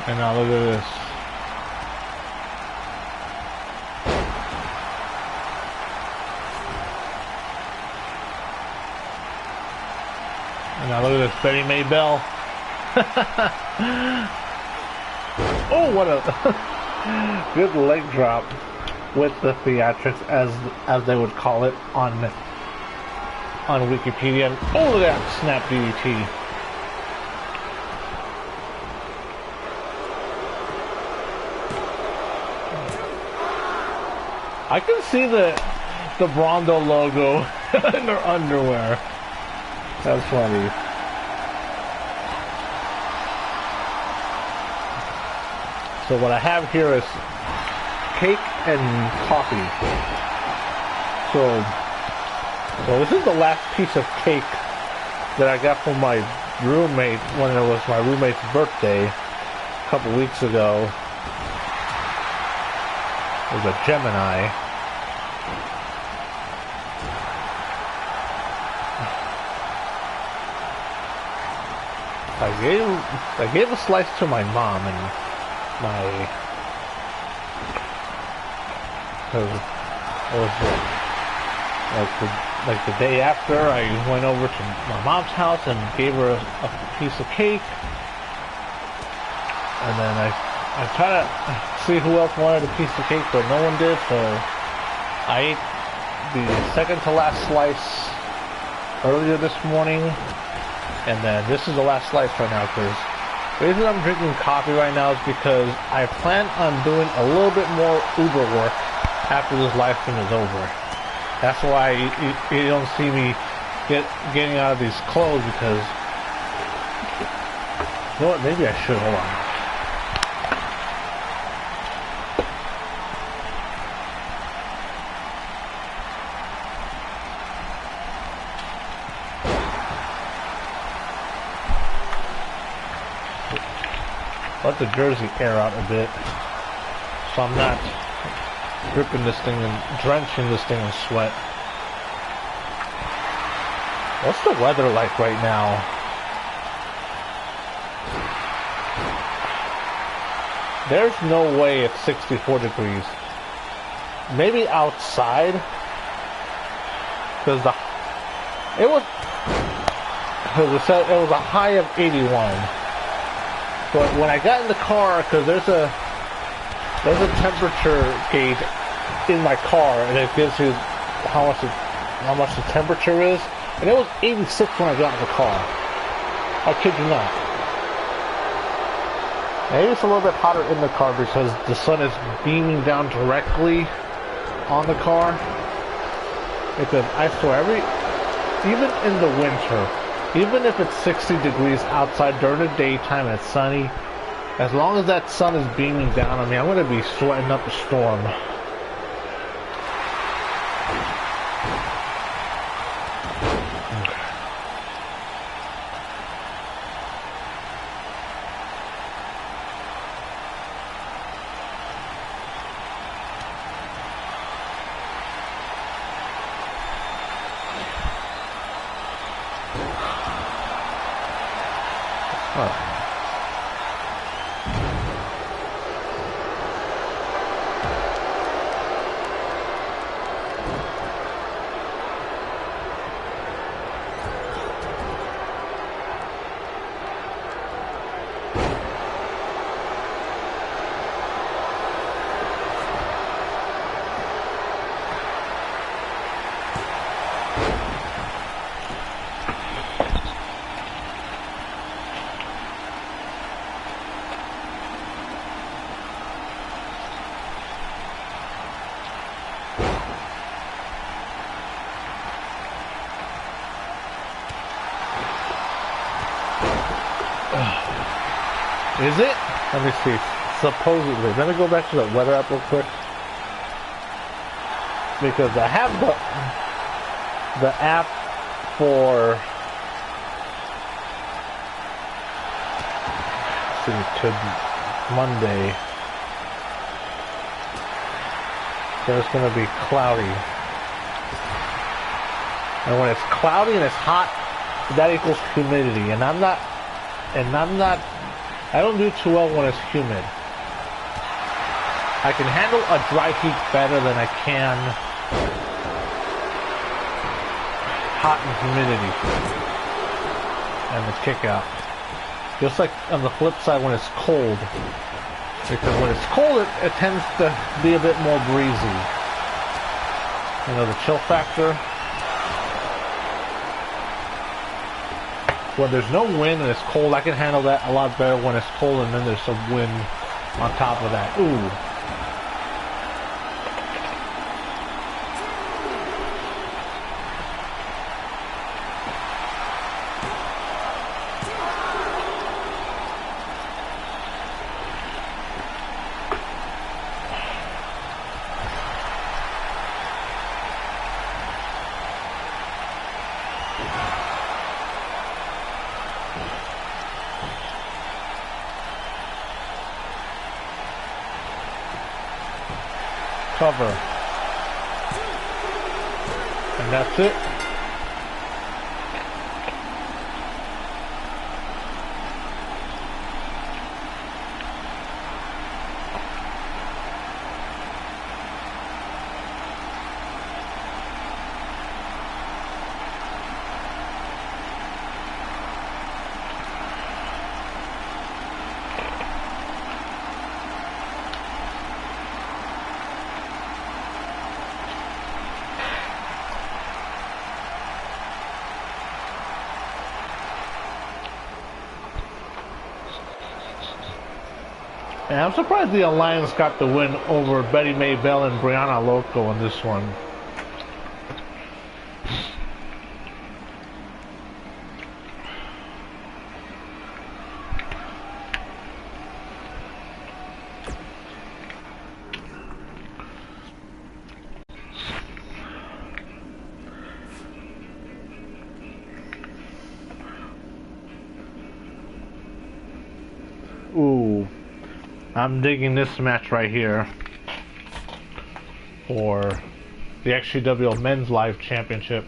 And now look at this. And now look at this, Betty May Bell. Oh, what a good leg drop with the theatrics, as they would call it on Wikipedia. And oh, look at that snap DDT. I can see the Brondo logo in their underwear. That's funny. So what I have here is cake and coffee. So this is the last piece of cake that I got from my roommate when it was my roommate's birthday a couple weeks ago. It was a Gemini. I gave a slice to my mom, and it was like the day after I went over to my mom's house and gave her a piece of cake, and then I tried to see who else wanted a piece of cake, but no one did, so I ate the second to last slice earlier this morning, and then this is the last slice right now, because the reason I'm drinking coffee right now is because I plan on doing a little bit more Uber work after this live stream is over. That's why you don't see me getting out of these clothes, because you know what, maybe I should. Hold on. Let the jersey air out a bit, so I'm not dripping this thing and drenching this thing in sweat. What's the weather like right now? There's no way it's 64 degrees. Maybe outside, because it was a high of 81. But when I got in the car, because there's a temperature gauge in my car, and it gives you how much the temperature is, and it was 86 when I got in the car. I kid you not. Maybe it's a little bit hotter in the car because the sun is beaming down directly on the car. Because I swear, even in the winter, even if it's 60 degrees outside during the daytime and it's sunny, as long as that sun is beaming down on me, I'm going to be sweating up a storm. Is it? Let me see. Supposedly. Let me go back to the weather app real quick. Because I have the app for to Monday. So it's going to be cloudy. And when it's cloudy and it's hot, that equals humidity. And I'm not I don't do too well when it's humid. I can handle a dry heat better than I can hot and humidity and the kick out. Just like on the flip side when it's cold. Because when it's cold, it tends to be a bit more breezy. You know, the chill factor. When there's no wind and it's cold, I can handle that a lot better when it's cold and then there's some wind on top of that. Ooh. Cover. And that's it. And I'm surprised the Alliance got the win over Betty May Bell and Brianna Loco in this one. Ooh. I'm digging this match right here for the XGWL Men's Live Championship.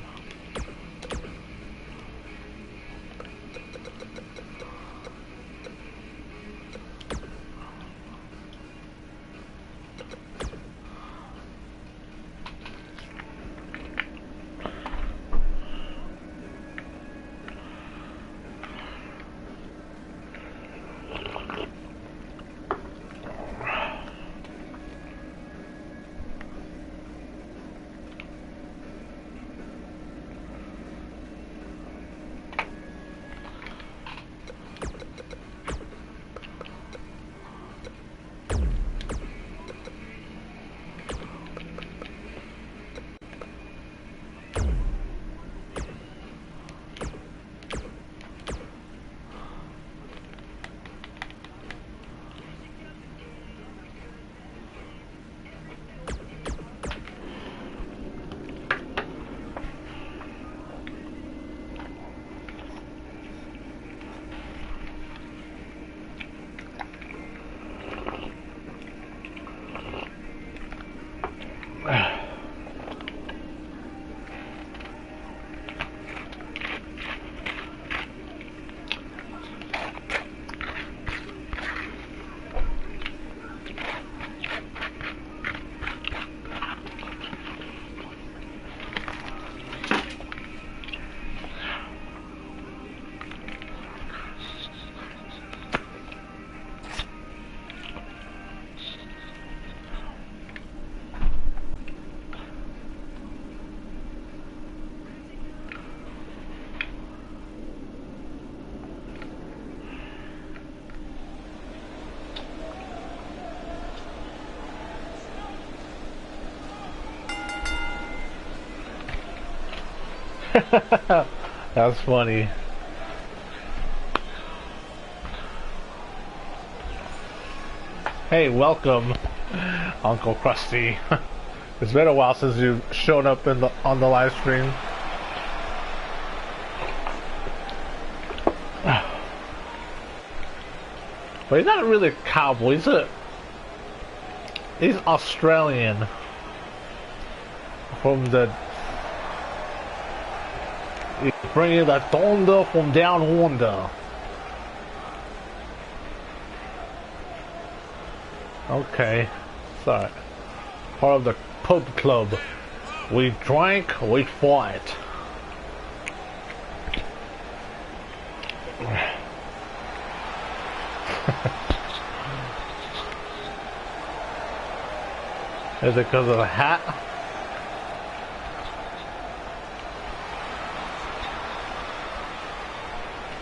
That's funny. Hey, welcome, Uncle Krusty. It's been a while since you've shown up on the live stream. But he's not really a cowboy. He's Australian from the. He's bringing the thunder from down under. Okay. Sorry. Part of the pub club. We drank, we fought. Is it because of the hat?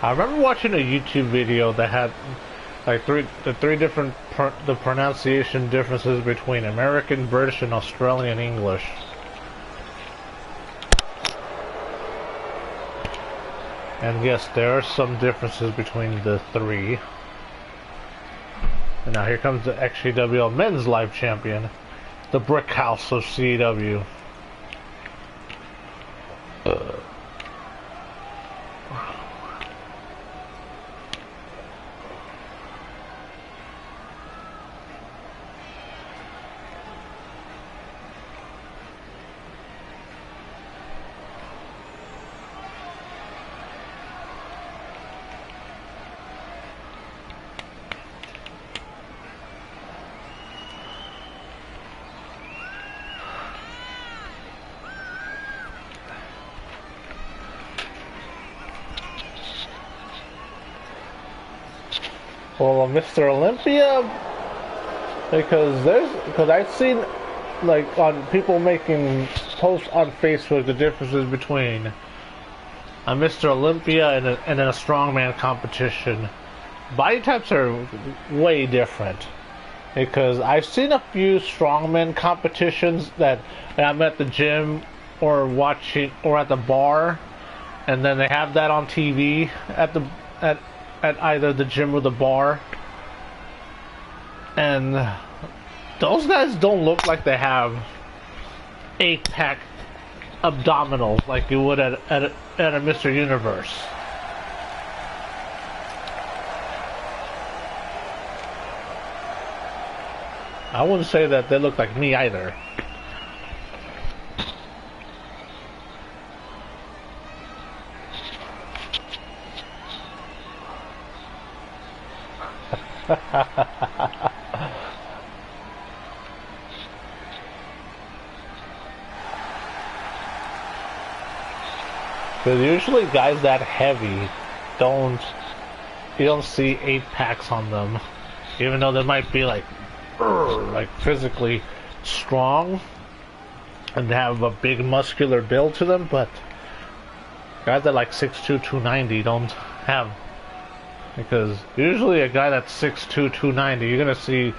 I remember watching a YouTube video that had like the three different the pronunciation differences between American, British, and Australian English. And yes, there are some differences between the three. And now here comes the XGWL Men's Live Champion, the Brick House of CAW. Well, Mr. Olympia, because I've seen like on people making posts on Facebook the differences between a Mr. Olympia and a strongman competition. Body types are way different because I've seen a few strongman competitions that I'm at the gym or watching or at the bar, and then they have that on TV at either the gym or the bar, and those guys don't look like they have 8-pack abdominals like you would at a Mr. Universe. I wouldn't say that they look like me either. Because usually guys that heavy you don't see 8-packs on them, even though they might be like physically strong and have a big muscular build to them, but guys that like 6'2", 290 don't have. Because usually a guy that's 6'2", 290, you're gonna see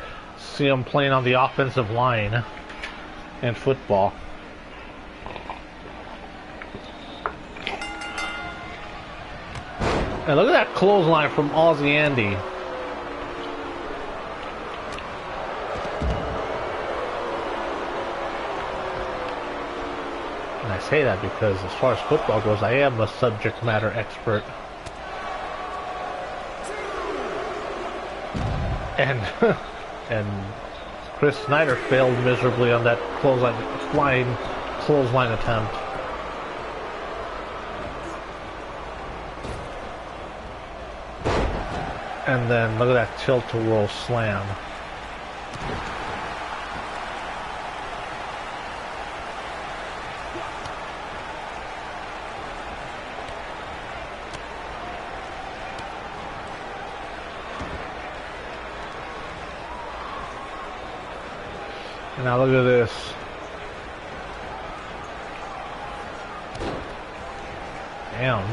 him playing on the offensive line in football. And look at that clothesline from Aussie Andy. And I say that because as far as football goes, I am a subject matter expert. And Chris Snyder failed miserably on that flying clothesline attempt. And then look at that tilt-a-whirl slam. And now look at this. Damn,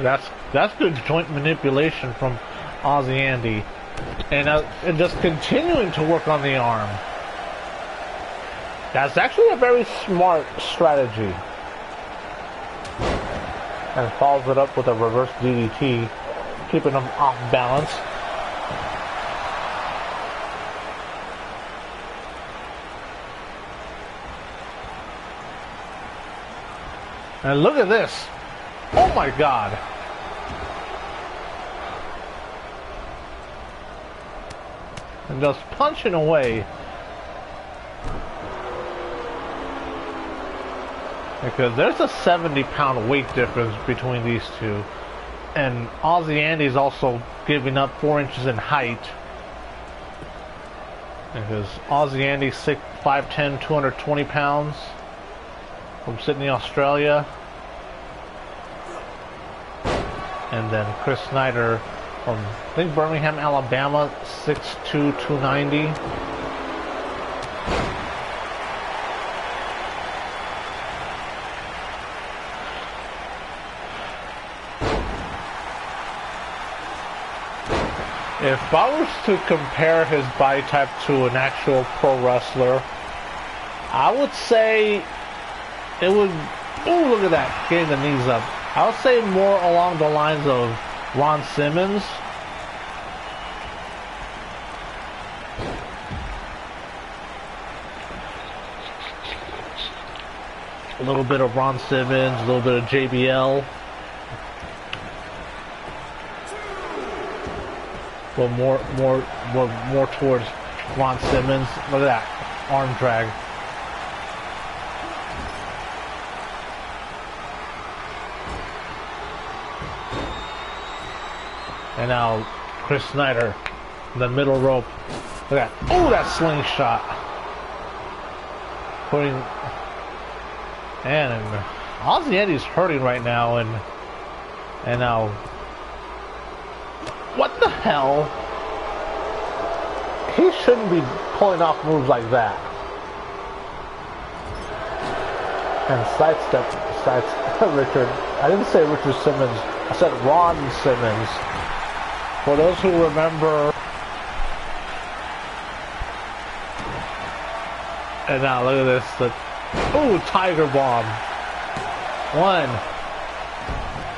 that's good joint manipulation from Aussie Andy, and just continuing to work on the arm. That's actually a very smart strategy. And follows it up with a reverse DDT, keeping him off balance. And look at this. Oh my God. And just punching away. Because there's a 70-pound weight difference between these two. And Aussie Andy's also giving up 4 inches in height. Because Aussie Andy, 5'10", 220 pounds, from Sydney, Australia. And then Chris Snyder from, I think, Birmingham, Alabama, 6'2", 290. If I was to compare his body type to an actual pro wrestler, I would say it would... Oh, look at that, getting the knees up. I would say more along the lines of Ron Simmons. A little bit of Ron Simmons, a little bit of JBL. But more towards Ron Simmons. Look at that arm drag. And now Chris Snyder, the middle rope. Look at that! Oh, that slingshot. Putting and Aussie Eddie's hurting right now, and now. What the hell? He shouldn't be pulling off moves like that. And sidestep Richard. I didn't say Richard Simmons. I said Ron Simmons. For those who remember. And now look at this. Oh, Tiger Bomb. One.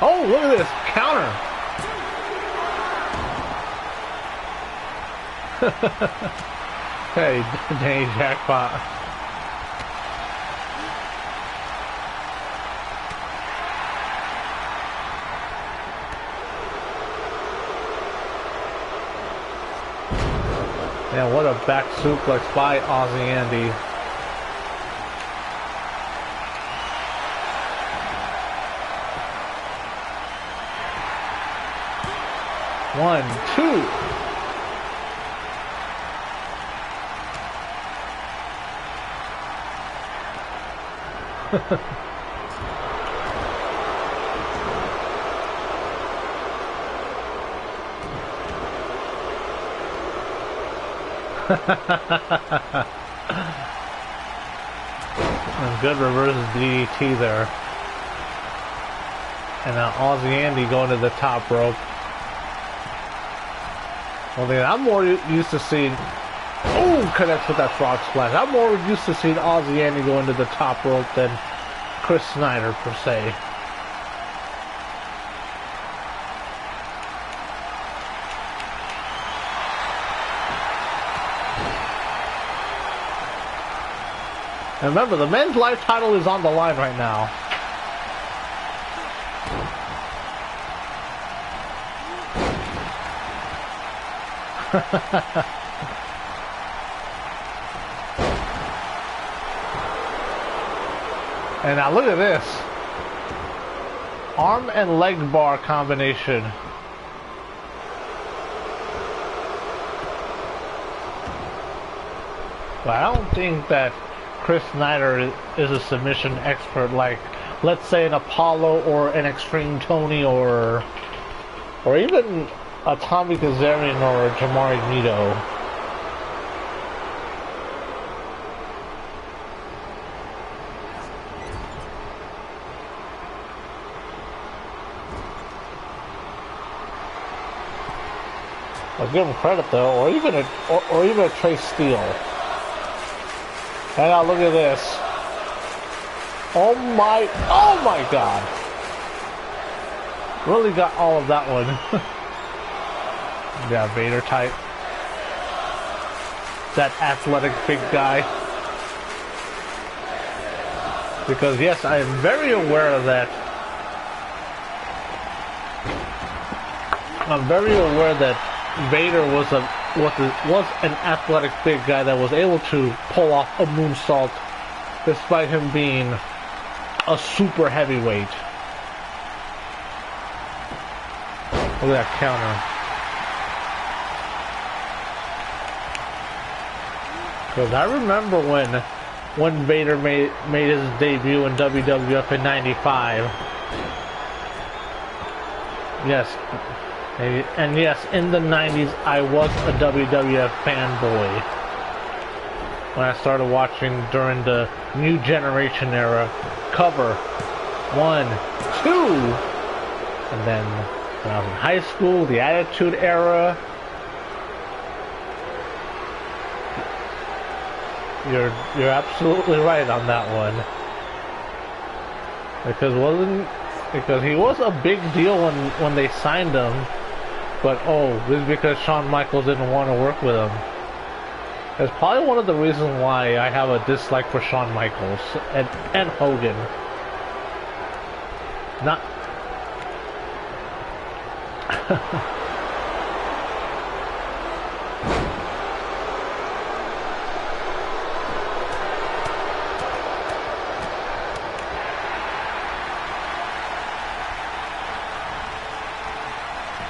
Oh, look at this counter. Hey, Danny Jackpot. Yeah, what a back suplex by Aussie Andy. One, two. And good reverse DDT there. And now Aussie Andy going to the top rope. Well, then I'm more used to seeing... Oh, connects with that frog splash. I'm more used to seeing Aussie Andy go into the top rope than Chris Snyder, per se. And remember, the men's life title is on the line right now. And now look at this. Arm and leg bar combination. But I don't think that Chris Snyder is a submission expert like, let's say, an Apollo or an XtremeTony or even a Tommy Kazarian or a Jamari Nito. I'll give him credit though, or even a Trace Steele. And now look at this. Oh my God. Really got all of that one. Yeah, Vader type. That athletic big guy. Because yes, I am very aware of that. I'm very aware that Vader was an athletic big guy that was able to pull off a moonsault despite him being a super heavyweight. Look at that counter. Because I remember when Vader made his debut in WWF in '95. Yes, and yes, in the '90s I was a WWF fanboy. When I started watching during the New Generation era, Cover 1, 2, and then when I was in high school, the Attitude Era. You're absolutely right on that one. Because he was a big deal when they signed him, but this is because Shawn Michaels didn't want to work with him. That's probably one of the reasons why I have a dislike for Shawn Michaels and Hogan. Not.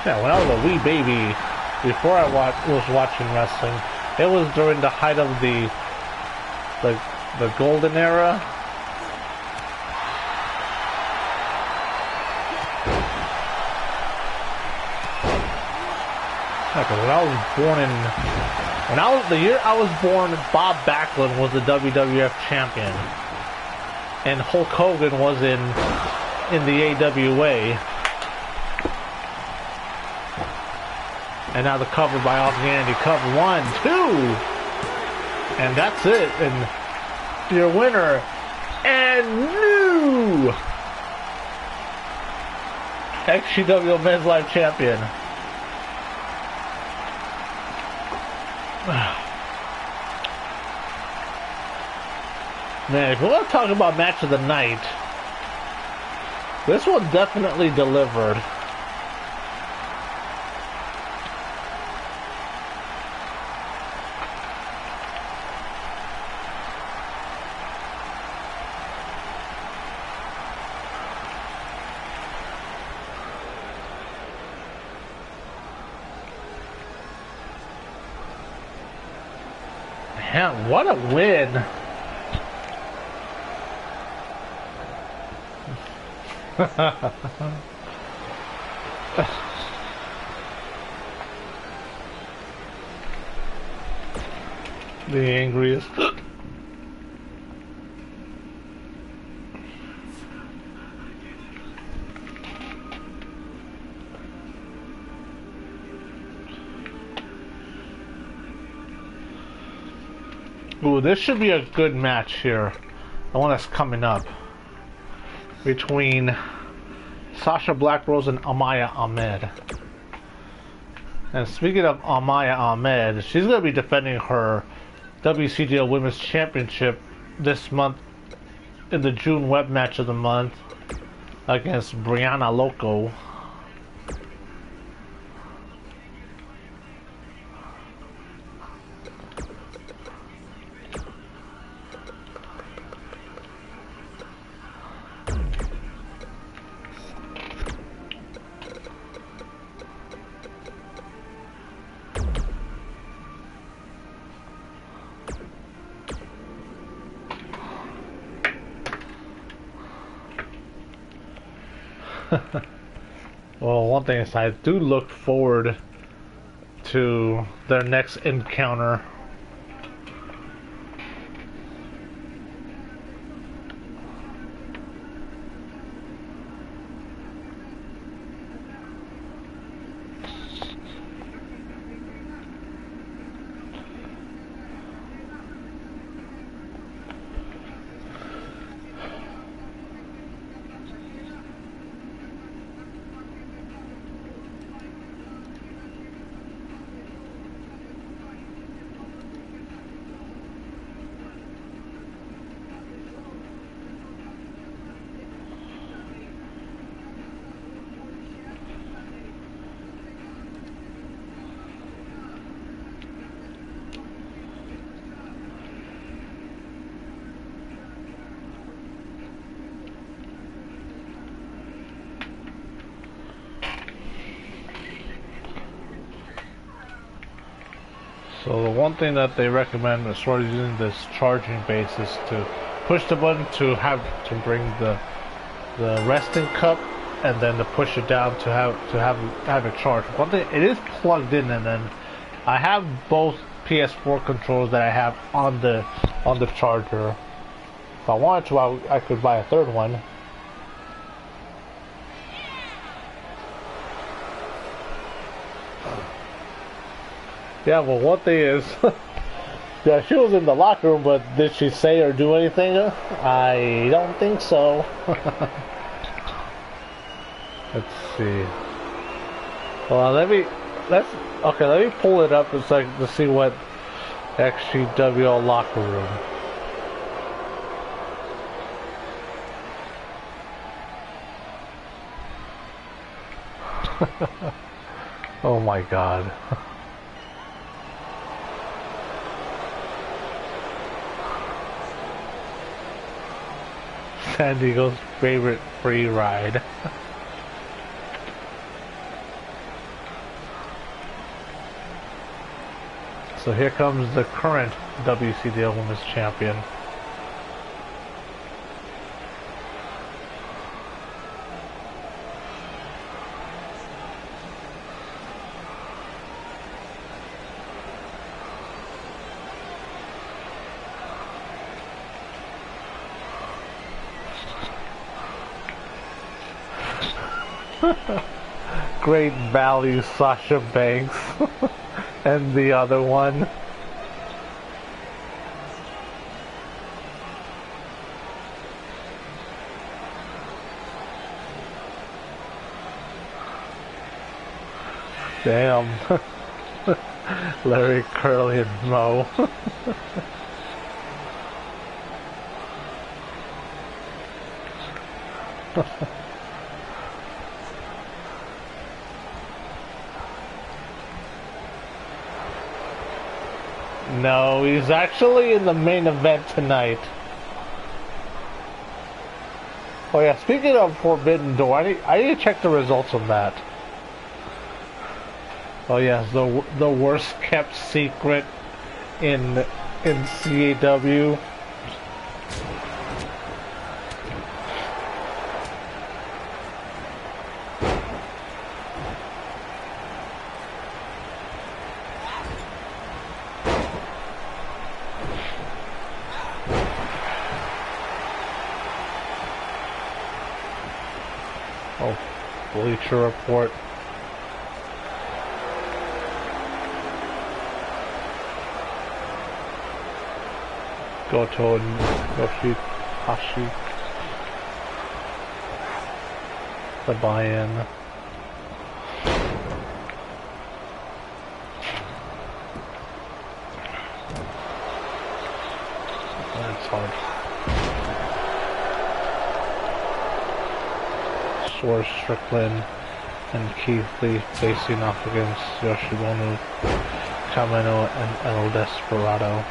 Yeah, when I was a wee baby, before I was watching wrestling, it was during the height of the golden era. Yeah, 'cause the year I was born, Bob Backlund was the WWF champion, and Hulk Hogan was in the AWA. And now the cover by Austin Andy. Cover 1, 2. And that's it. And your winner and new XGWL Men's Live Champion. Man, if we want to talk about match of the night, this one definitely delivered. Man, what a win. The angriest. Ooh, this should be a good match here. The one that's coming up between Sasha Black Rose and Amaya Ahmed. And speaking of Amaya Ahmed, she's going to be defending her WCGL Women's Championship this month in the June web match of the month against Brianna Loco. Well, one thing is I do look forward to their next encounter. So the one thing that they recommend as far as using this charging base is to push the button to bring the resting cup, and then to push it down to have it charged. One thing, it is plugged in, and then I have both PS4 controllers that I have on the charger. If I wanted to, I could buy a third one. Yeah, well, one thing is, yeah, she was in the locker room, but did she say or do anything? I don't think so. Let's see. Well, let me pull it up to see what XGWL locker room. Oh my God. San Diego's favorite free ride. So here comes the current WCWL Women's Champion. Great value, Sasha Banks. And the other one. Damn. Larry, Curly, and Mo. No, he's actually in the main event tonight. Oh yeah, speaking of Forbidden Door, I need to check the results on that. Oh yes, the worst kept secret in CAW. Oh, Bleacher Report. Goto and Yoshihashi. The buy-in. That's hard. Swerve Strickland and Keith Lee facing off against Yoshinobu Kameno and El Desperado.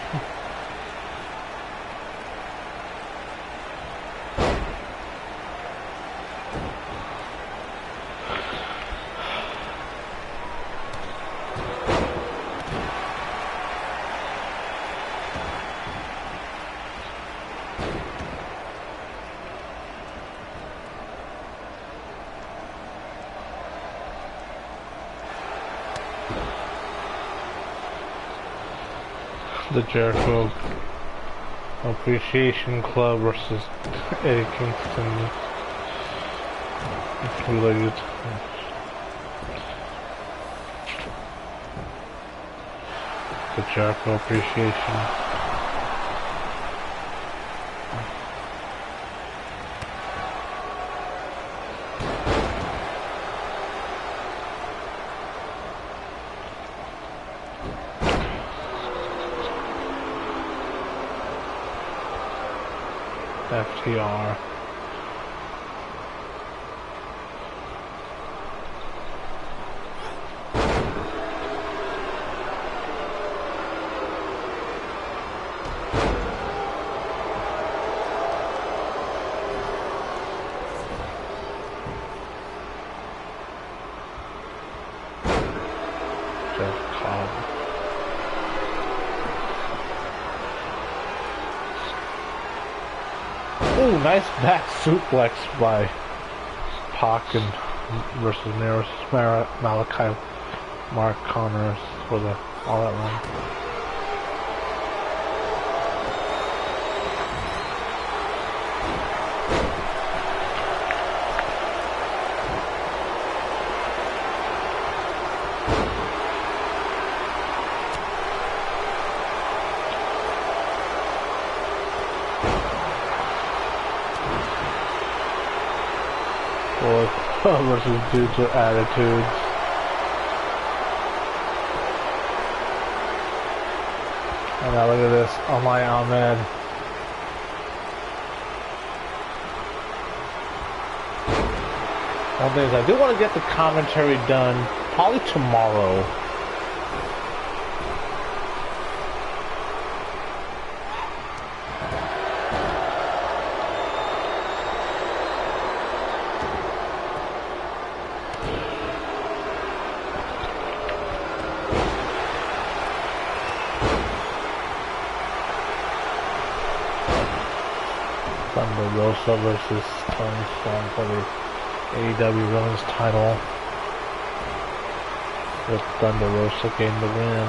The Jericho Appreciation Club versus Eddie Kingston. Related. The Jericho Appreciation. FTR. Jeff Cobb. Ooh, nice back suplex by Pac and versus Malachi Mark Connors for the all that run. Versus dudes with attitudes. And now look at this, Amaya Ahmed. One thing is, I do want to get the commentary done probably tomorrow. Thunder Rosa versus Tony Storm for the AEW Women's title, with Thunder Rosa getting the win.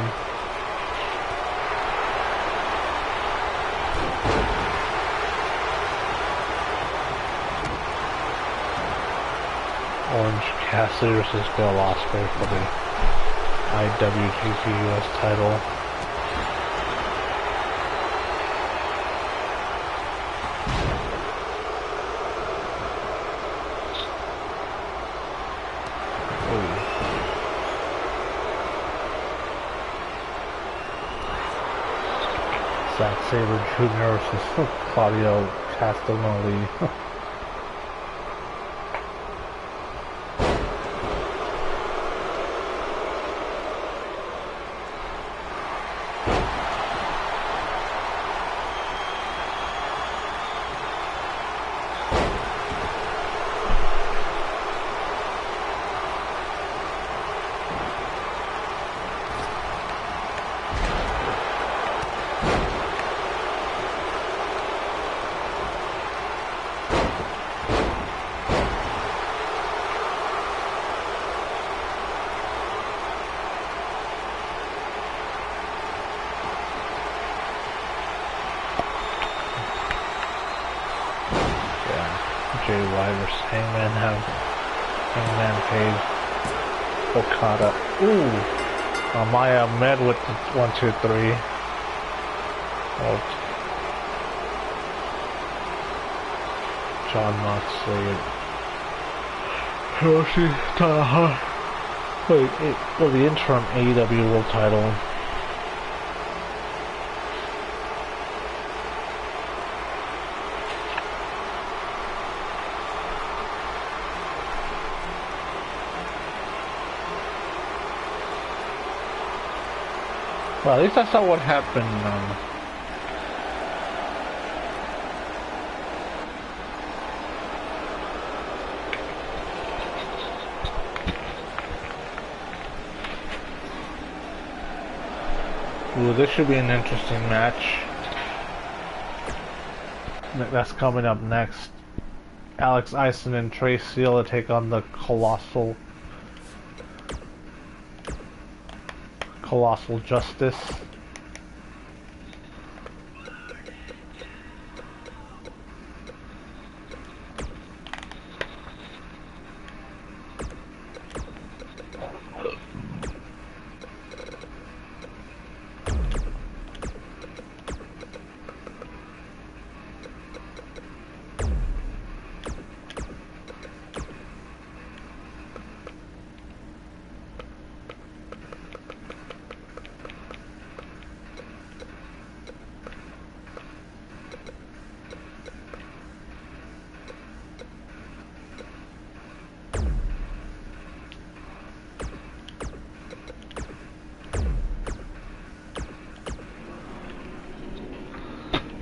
Orange Cassidy versus Bill Ospreay for the IWGP US title. Zack Sabre Jr. versus Claudio Castagnoli. Jay White versus Hangman Page, Okada. Ooh, Amaya Ahmed with the 1, 2, 3. John Moxley. Hiroshi Tanahashi. Wait, for the interim AEW World Title. Well, at least I saw what happened. Ooh, this should be an interesting match. That's coming up next. Alex Ison and Trey Seal to take on the Colossal Justice.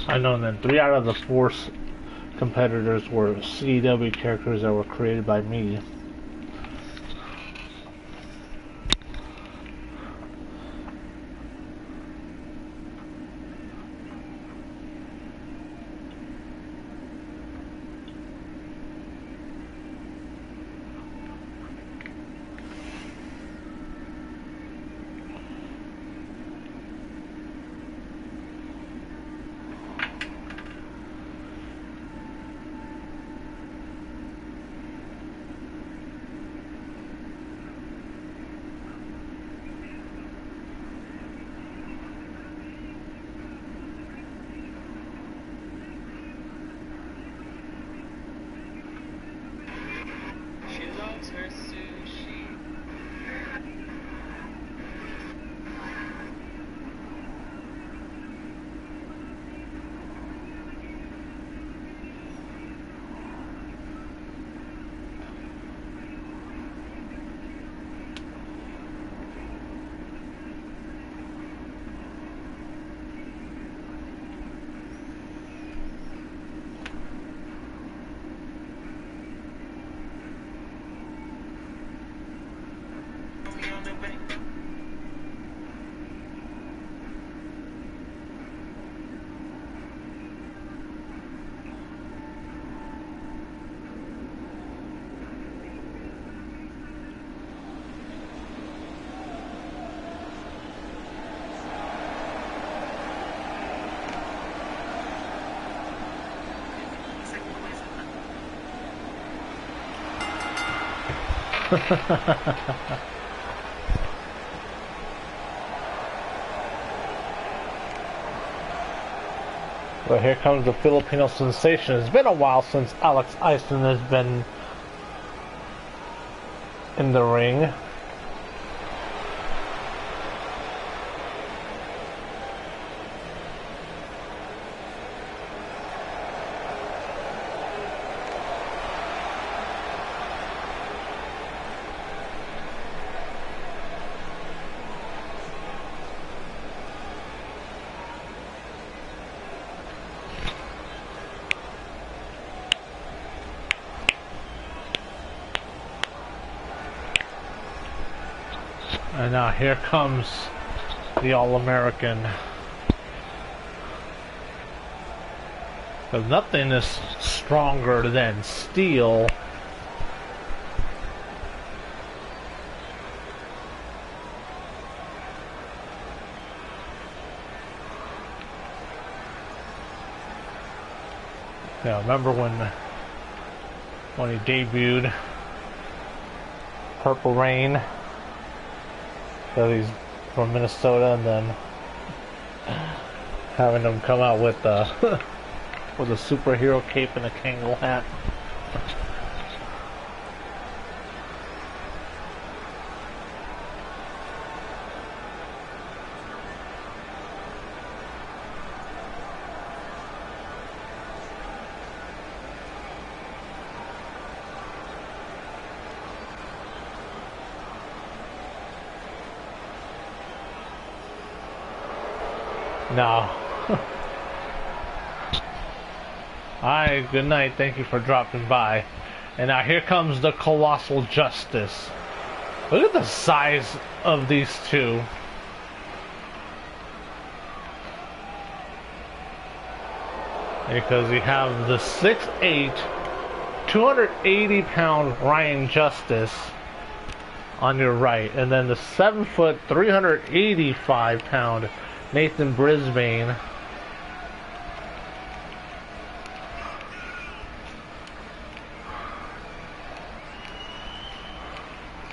I know that 3 out of the 4 competitors were CW characters that were created by me. But here comes the Filipino sensation. It's been a while since Alex Ison has been in the ring. And now here comes the All-American. Because nothing is stronger than steel. Yeah, remember when he debuted Purple Rain? So he's from Minnesota, and then having him come out with with a superhero cape and a Kangol hat. No. Alright, good night. Thank you for dropping by. And now here comes the Colossal Justice. Look at the size of these two. Because you have the 6'8", 280-pound Ryan Justice on your right, and then the 7 foot, 385-pound Nathan Brisbane.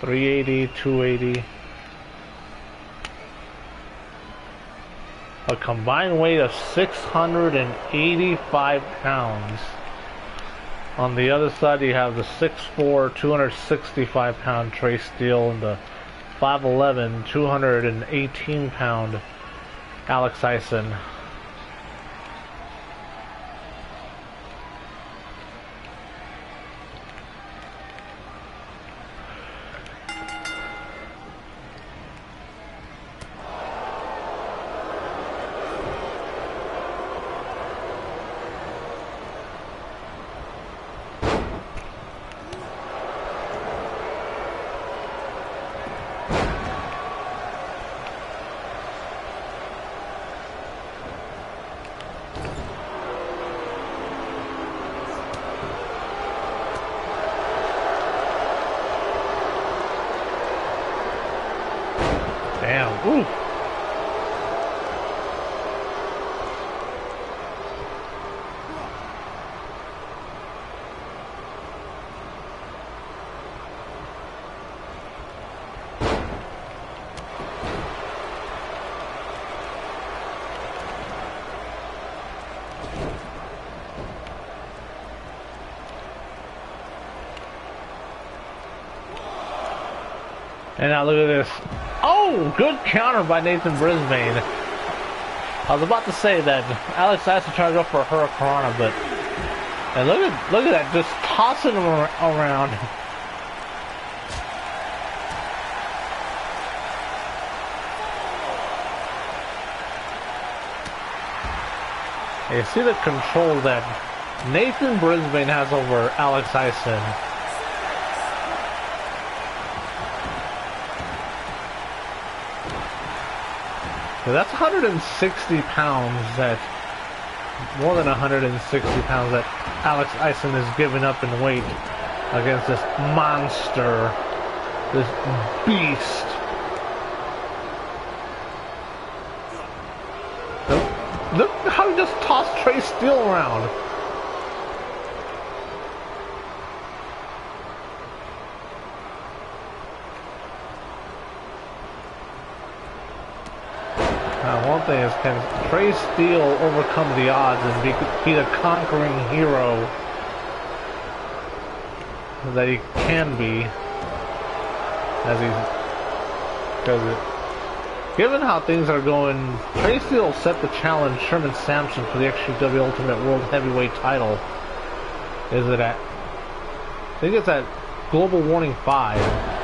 $380, $280. A combined weight of 685 pounds. On the other side, you have the 6'4", 265-pound Trey Steele and the 5'11", 218-pound Alex Ison. Damn, ooh. And now look at this. Oh, good counter by Nathan Brisbane. I was about to say that Alex Ison tried to go for a Hurricanrana, but and look at that, just tossing him around. You see the control that Nathan Brisbane has over Alex Ison. That's 160 pounds, that more than 160 pounds that Alex Ison is giving up in weight against this monster, this beast. Look how he just tossed Trey Steele around. thing is, can Trey Steele overcome the odds and be the conquering hero that he can be, as given how things are going, Trey Steele set to challenge Sherman Sampson for the XGWL Ultimate World Heavyweight title. Is it at, I think it's at Global Warning 5.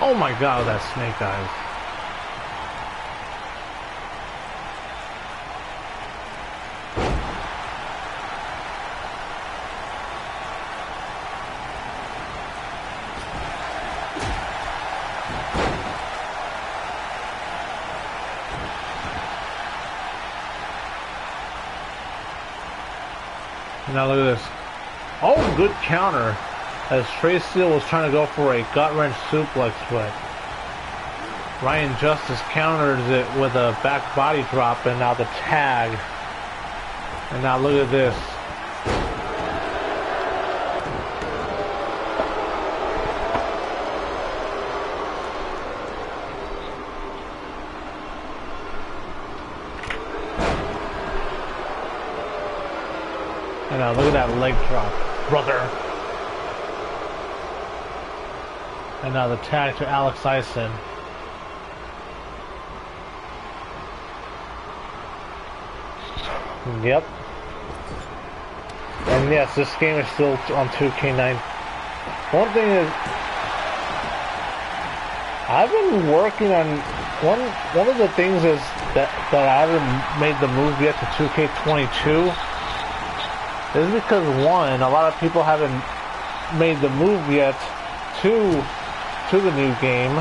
Oh my god, that Snake Eyes. Now look at this. Oh, good counter. As Trey Steele was trying to go for a gut-wrench suplex, but Ryan Justice counters it with a back body drop, and now the tag. And now look at this. And now look at that leg drop, brother. And now the tag to Alex Ison. Yep. And yes, this game is still on 2k19. One thing is, I've been working on one of the things is that I haven't made the move yet to 2k22 is because one, a lot of people haven't made the move yet to the new game.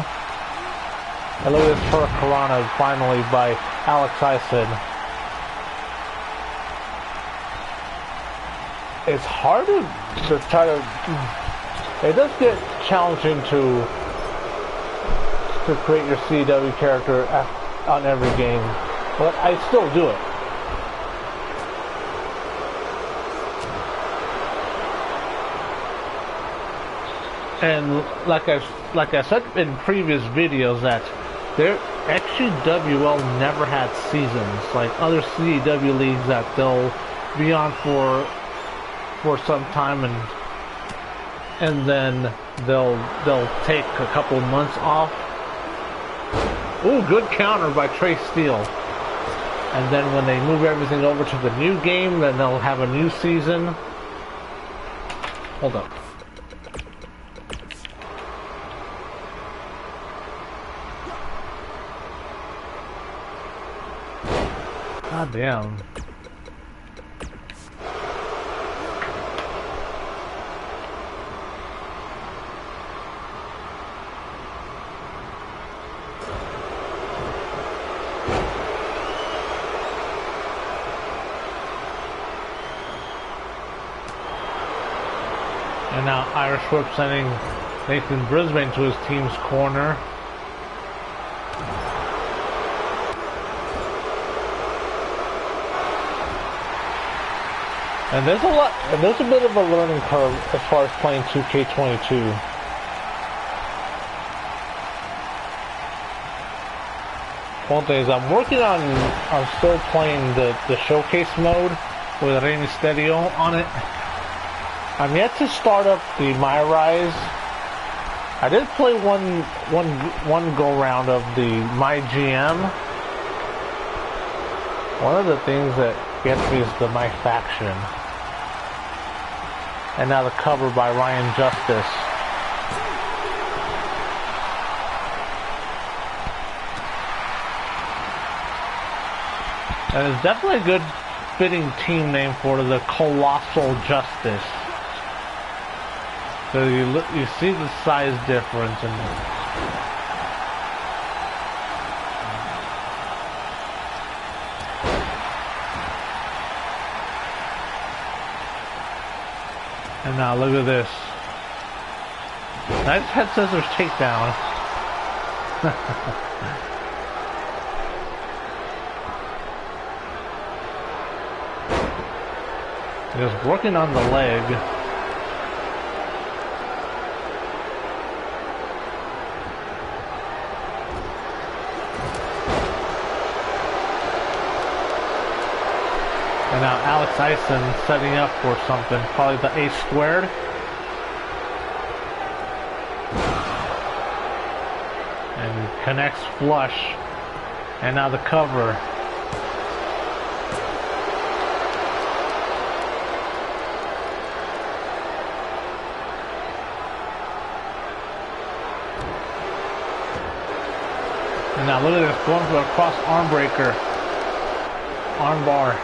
And look at this Hurricanrana finally by Alex Ison. It's hard to try to. It does get challenging to create your CW character on every game, but I still do it. And like I said in previous videos, that their XGWL never had seasons like other CW leagues that they'll be on for some time and then they'll take a couple months off. Ooh, good counter by Trey Steele. And then when they move everything over to the new game, then they'll have a new season. Hold up. God damn. And now Irish Whip sending Nathan Brisbane to his team's corner. And there's a bit of a learning curve as far as playing 2K22. One thing is I'm working on still playing the showcase mode with Rey Mysterio on it. I'm yet to start up the My Rise. I did play one go round of the My GM. One of the things that gets me is the My Faction. And now the cover by Ryan Justice. And it's definitely a good fitting team name for the Colossal Justice. So you see the size difference in And now look at this. Nice head scissors takedown. Just working on the leg. And now Alex Ison setting up for something, probably the A squared. And connects flush. And now the cover. And now look at this, going for a cross arm breaker. Arm bar.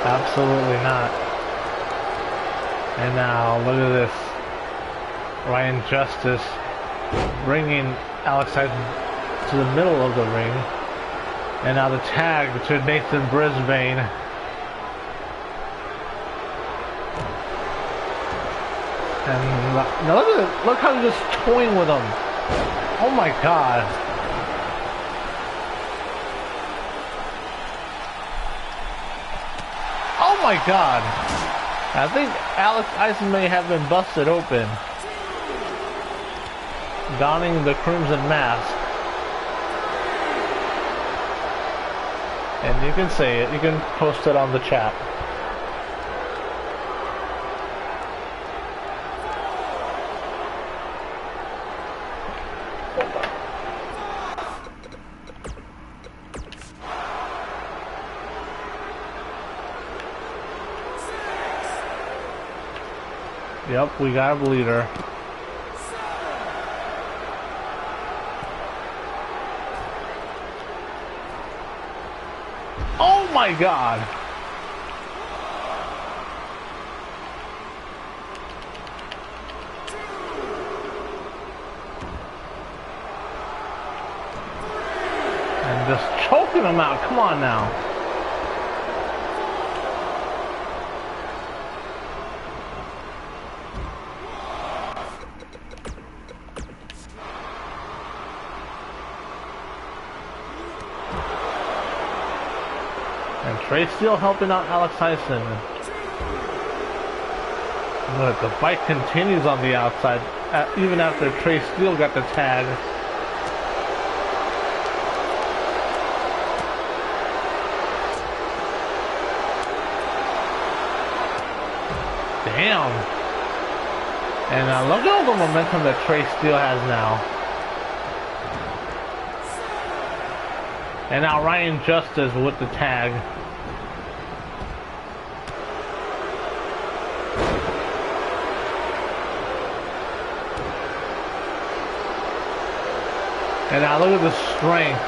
Absolutely not. And now look at this. Ryan Justice bringing Alex Tyson to the middle of the ring. And now the tag to Nathan Brisbane. And now look how he's just toying with him. Oh my god. Oh my god. I think Alex Ison may have been busted open. Donning the crimson mask. And you can say it, you can post it on the chat. Yep, we got a bleeder. Oh my god! And just choking him out, come on now. And Trey Steele helping out Alex Tyson. Look, the fight continues on the outside, even after Trey Steele got the tag. Damn. And look at all the momentum that Trey Steele has now. And now Ryan Justice with the tag. And now look at the strength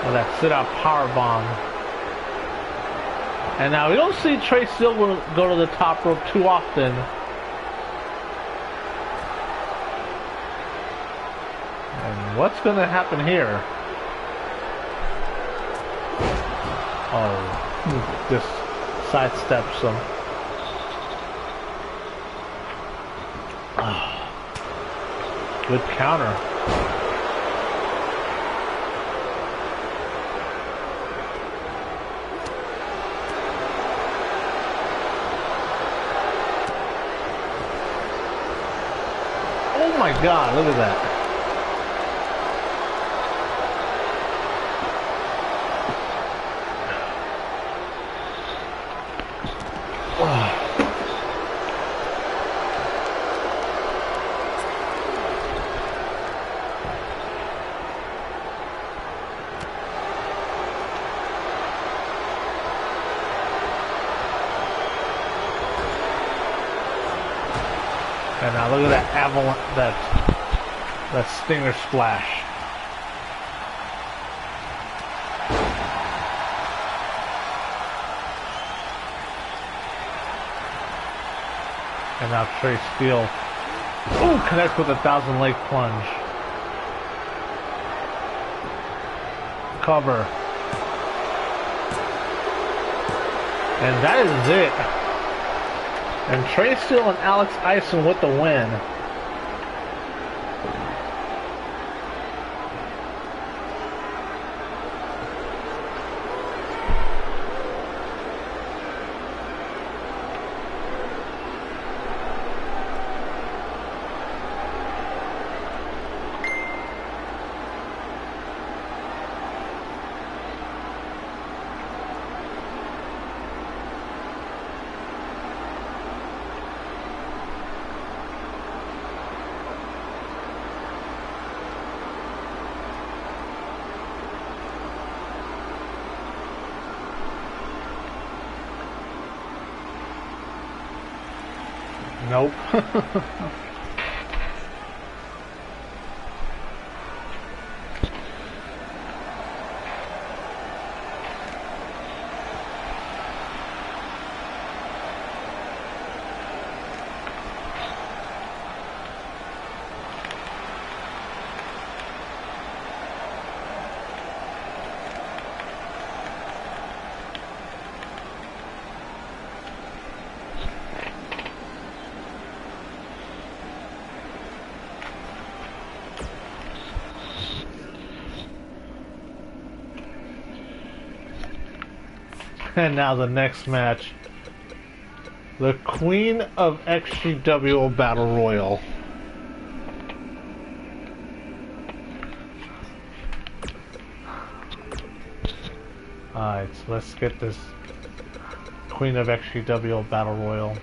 of that sit-out powerbomb. And now we don't see Trey Steele go to the top rope too often. And what's going to happen here? Oh, just sidesteps him. Oh. Good counter. Oh my god, look at that. And now look at that avalanche, that stinger splash. And now Trey Steele. Ooh, connects with a 1,000 leg plunge. Cover. And that is it. And Trey Steele and Alex Ison with the win. Nope. And now the next match. The Queen of XGWL Battle Royal. Alright, so let's get this Queen of XGWL Battle Royal.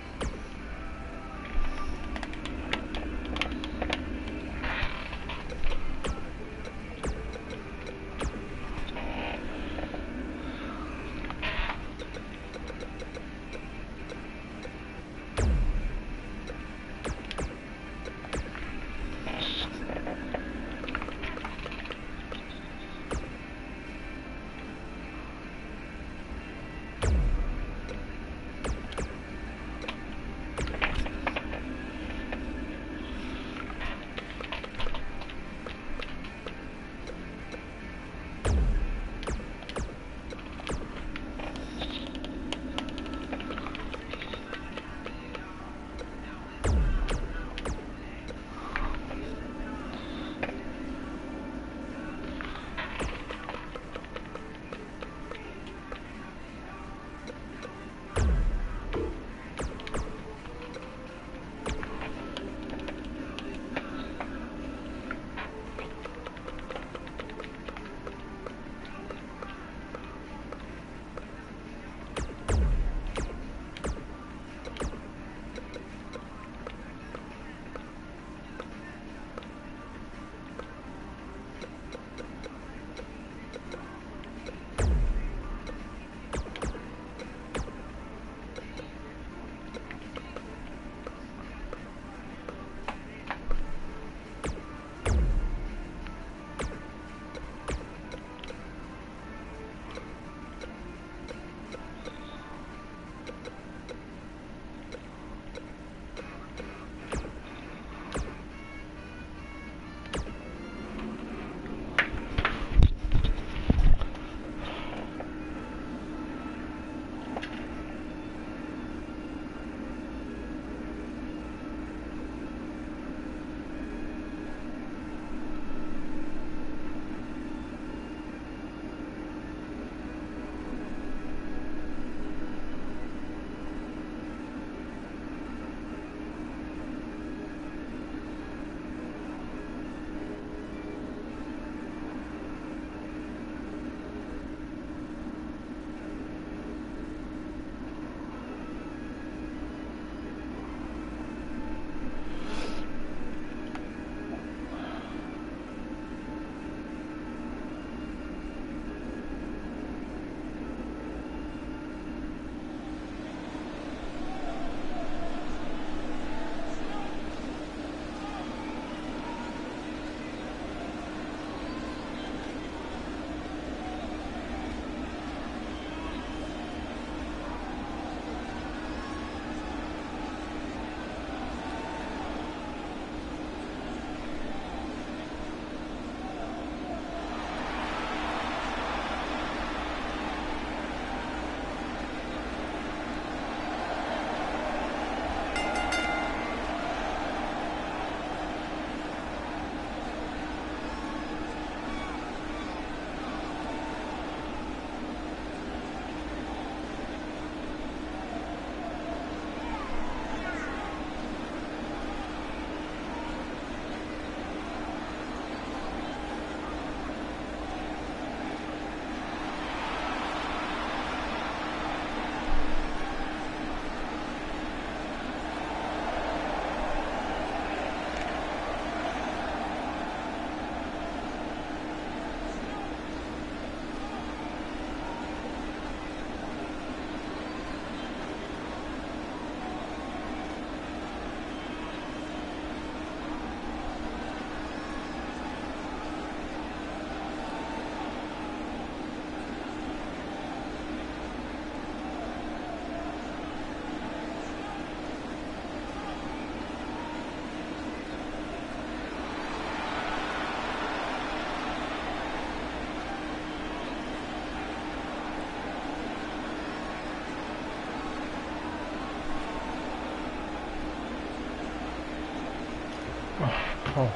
Oh,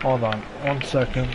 hold on 1 second.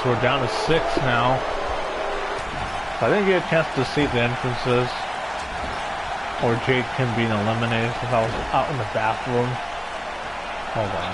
So we're down to 6 now. I didn't get a chance to see the entrances or Jade Kim being eliminated since I was out in the bathroom. Hold on.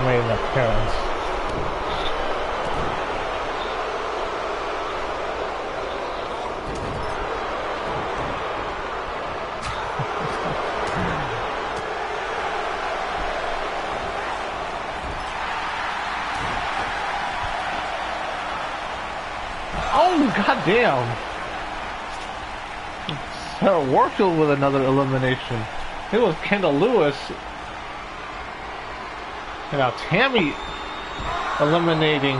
Made an appearance. Oh, goddamn! Sarah Warfield with another elimination. It was Kendall Lewis. And now Tammy eliminating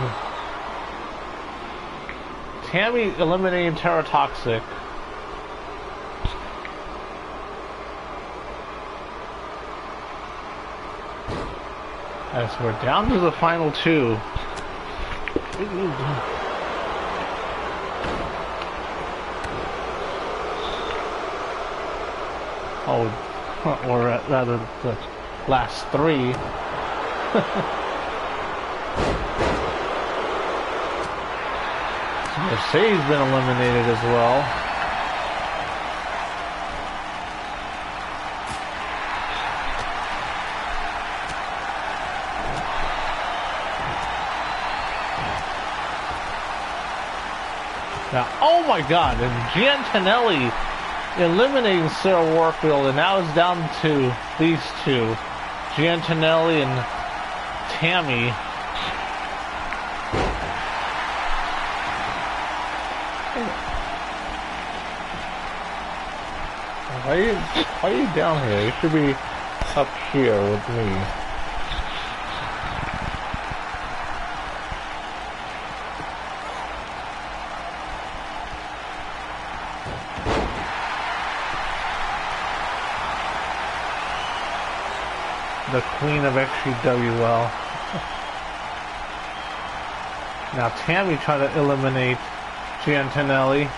Terra Toxic. As we're down to the final 2. Oh, or rather the last 3. Mercedes been eliminated as well. Now, oh my God, and Giantinelli eliminating Sarah Warfield, and now it's down to these two, Giantinelli and Tammy. Why are you down here? You should be up here with me. the queen of XGWL. Now Tammy tried to eliminate Giantinelli,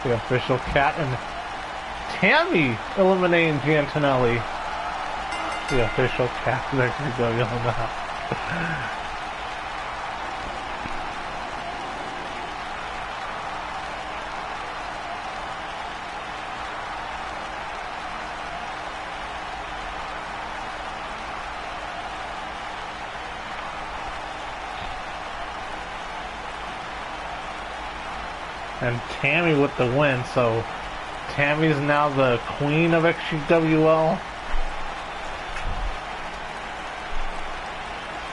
the official cat, and Tammy eliminating Giantinelli, the official cat of XGWL now. And Tammy with the win, so Tammy's now the queen of XGWL.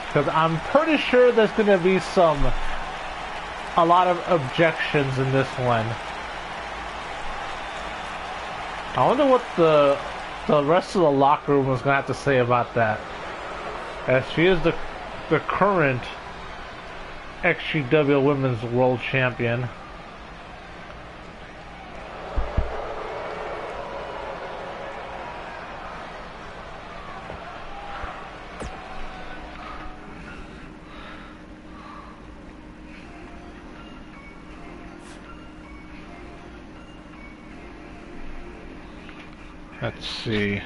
Because I'm pretty sure there's going to be a lot of objections in this one. I wonder what the rest of the locker room is going to have to say about that. As she is the current XGWL Women's World Champion. Let's see.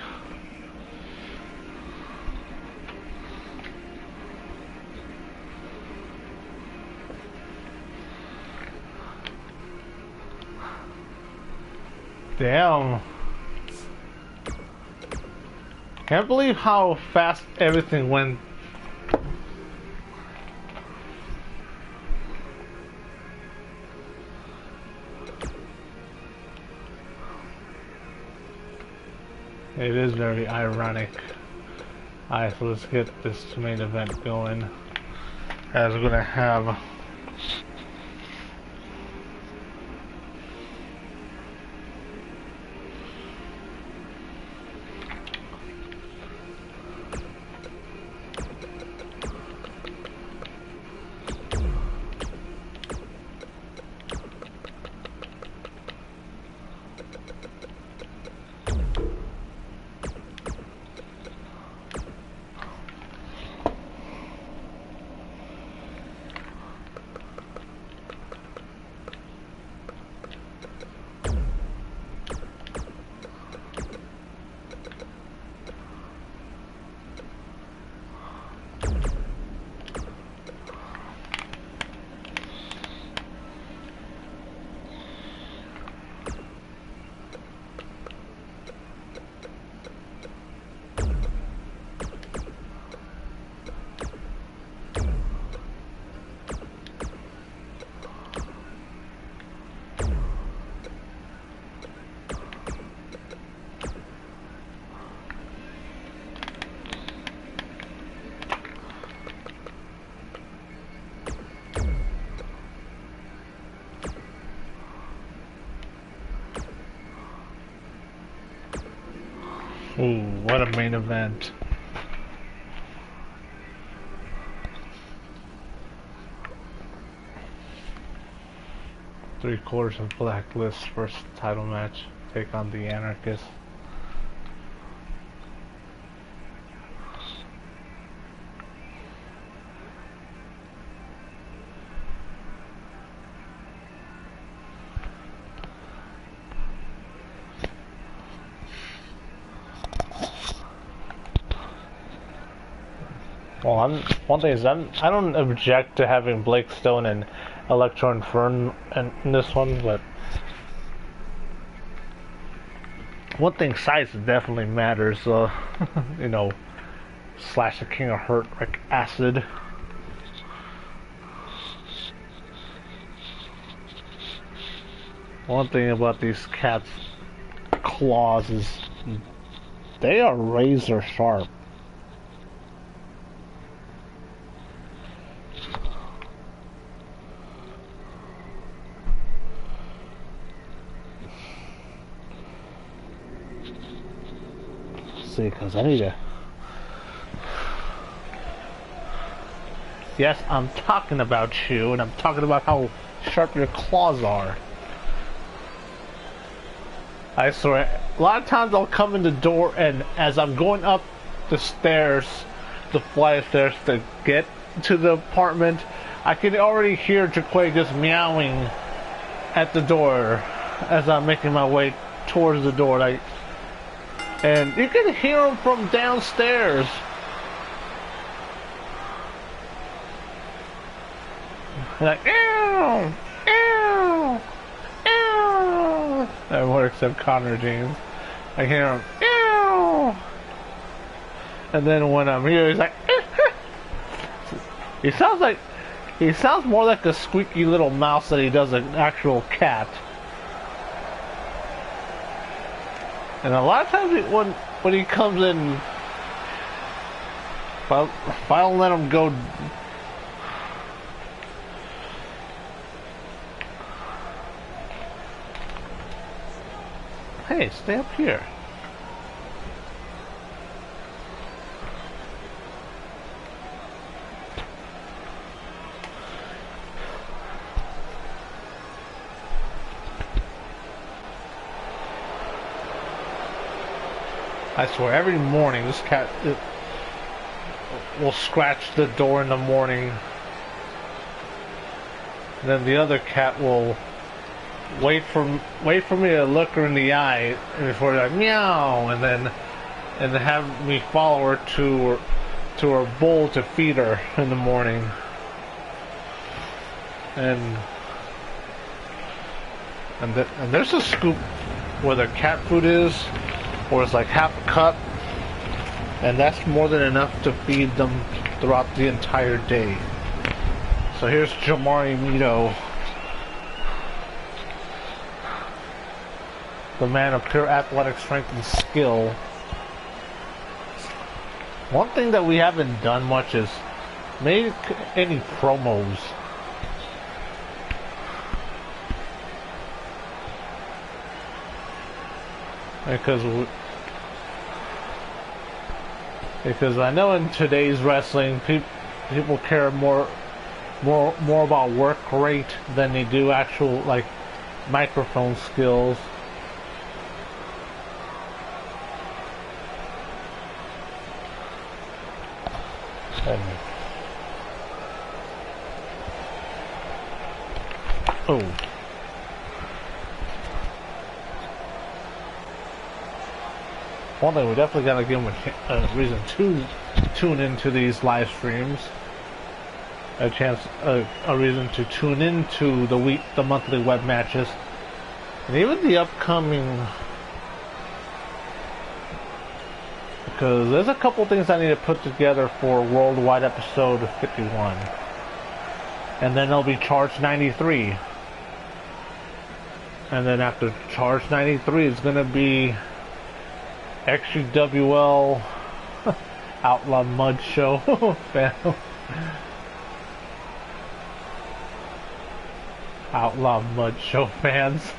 Damn. Can't believe how fast everything went. It is very ironic. Alright, so let's get this main event going. As we're gonna have ooh, what a main event. Three-quarters of Blacklist first title match. Take on the Anarchist. Well, one thing is, I don't object to having Blake Stone and Electro Inferno in this one, but one thing, size definitely matters. You know, slash the King of Hurt, Rick Acid. One thing about these cats' claws is they are razor sharp. See, because I need to. Yes, I'm talking about you, and I'm talking about how sharp your claws are. I swear, a lot of times I'll come in the door, and as I'm going up the stairs, the flight of stairs to get to the apartment, I can already hear Jaquay just meowing at the door as I'm making my way towards the door. Like, and you can hear him from downstairs. Like, ew, ew, ew. Everyone except Connor James. I hear him, ew. And then when I'm here, he's like, he sounds more like a squeaky little mouse than he does an actual cat. And a lot of times when he comes in, if I don't let him go. Hey, stay up here. I swear, every morning this cat will scratch the door in the morning. And then the other cat will wait for me to look her in the eye before like meow, and then have me follow her to her bowl to feed her in the morning. And there's a scoop where the cat food is, or it's like half a cup, and that's more than enough to feed them throughout the entire day. So here's Jamari Mito, the man of pure athletic strength and skill. One thing that we haven't done much is made any promos. Because I know in today's wrestling, people care more about work rate than they do actual like microphone skills. Oh. One thing, we definitely gotta give them a reason to tune into these live streams. A reason to tune into the monthly web matches, and even the upcoming. Because there's a couple things I need to put together for Worldwide episode 51, and then there'll be Charge 93, and then after Charge 93 is gonna be XGWL Outlaw Mud Show. Outlaw Mud Show fans.